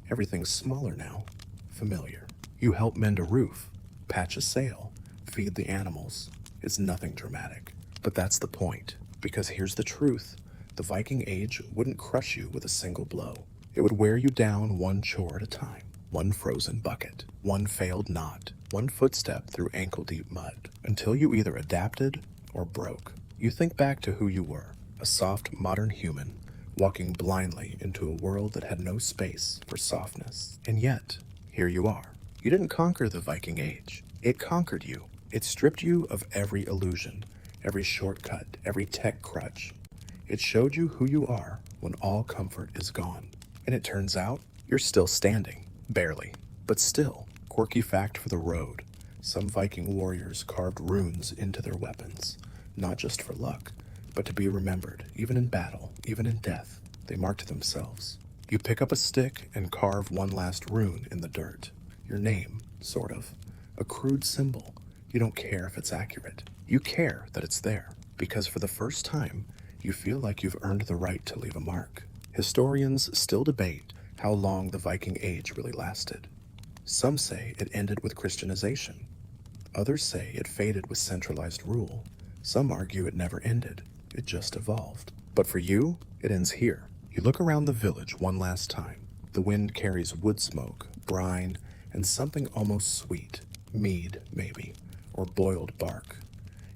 [SPEAKER 1] Everything's smaller now, familiar. You help mend a roof, patch a sail, feed the animals. It's nothing dramatic. But that's the point, because here's the truth. The Viking Age wouldn't crush you with a single blow. It would wear you down one chore at a time. One frozen bucket, one failed knot, one footstep through ankle-deep mud, until you either adapted or broke. You think back to who you were, a soft, modern human, walking blindly into a world that had no space for softness. And yet, here you are. You didn't conquer the Viking Age. It conquered you. It stripped you of every illusion, every shortcut, every tech crutch. It showed you who you are when all comfort is gone. And it turns out, you're still standing. Barely, but still. Quirky fact for the road. Some Viking warriors carved runes into their weapons, not just for luck, but to be remembered, even in battle, even in death. They marked themselves. You pick up a stick and carve one last rune in the dirt. Your name, sort of. A crude symbol. You don't care if it's accurate. You care that it's there, because for the first time, you feel like you've earned the right to leave a mark. Historians still debate how long the Viking Age really lasted. Some say it ended with Christianization. Others say it faded with centralized rule. Some argue it never ended. It just evolved. But for you, it ends here. You look around the village one last time. The wind carries wood smoke, brine, and something almost sweet. Mead, maybe, or boiled bark.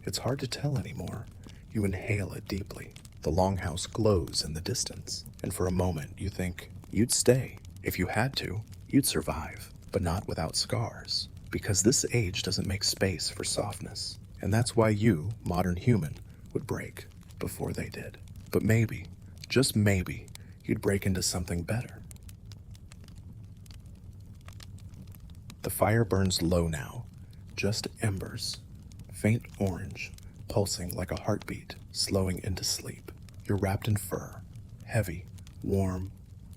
[SPEAKER 1] It's hard to tell anymore. You inhale it deeply. The longhouse glows in the distance. And for a moment, you think, you'd stay. If you had to, you'd survive, but not without scars. Because this age doesn't make space for softness. And that's why you, modern human, would break before they did. But maybe, just maybe, you'd break into something better. The fire burns low now, just embers, faint orange, pulsing like a heartbeat, slowing into sleep. You're wrapped in fur, heavy, warm.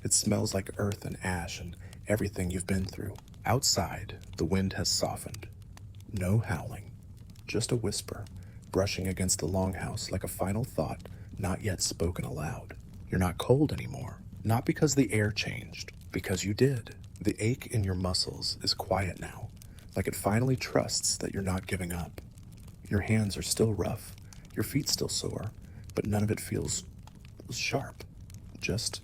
[SPEAKER 1] It smells like earth and ash and everything you've been through. Outside, the wind has softened. No howling, just a whisper, brushing against the longhouse like a final thought not yet spoken aloud. You're not cold anymore, not because the air changed, because you did. The ache in your muscles is quiet now, like it finally trusts that you're not giving up. Your hands are still rough, your feet still sore, but none of it feels sharp. Just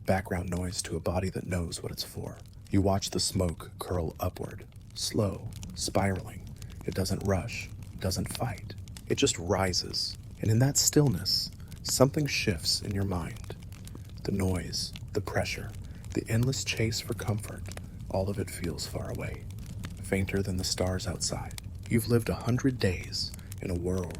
[SPEAKER 1] background noise to a body that knows what it's for. You watch the smoke curl upward, slow, spiraling. It doesn't rush, doesn't fight. It just rises. And in that stillness, something shifts in your mind. The noise, the pressure, the endless chase for comfort, all of it feels far away, fainter than the stars outside. You've lived 100 days in a world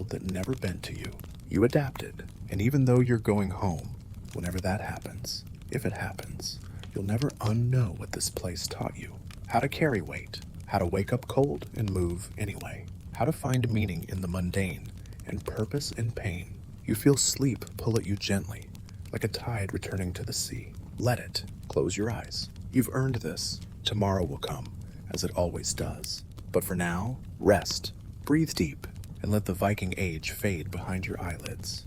[SPEAKER 1] that never bent to you. You adapted, and even though you're going home, whenever that happens, if it happens, you'll never unknow what this place taught you. How to carry weight, how to wake up cold and move anyway, how to find meaning in the mundane and purpose in pain. You feel sleep pull at you gently, like a tide returning to the sea. Let it. Close your eyes. You've earned this. Tomorrow will come, as it always does. But for now, rest, breathe deep, and let the Viking Age fade behind your eyelids.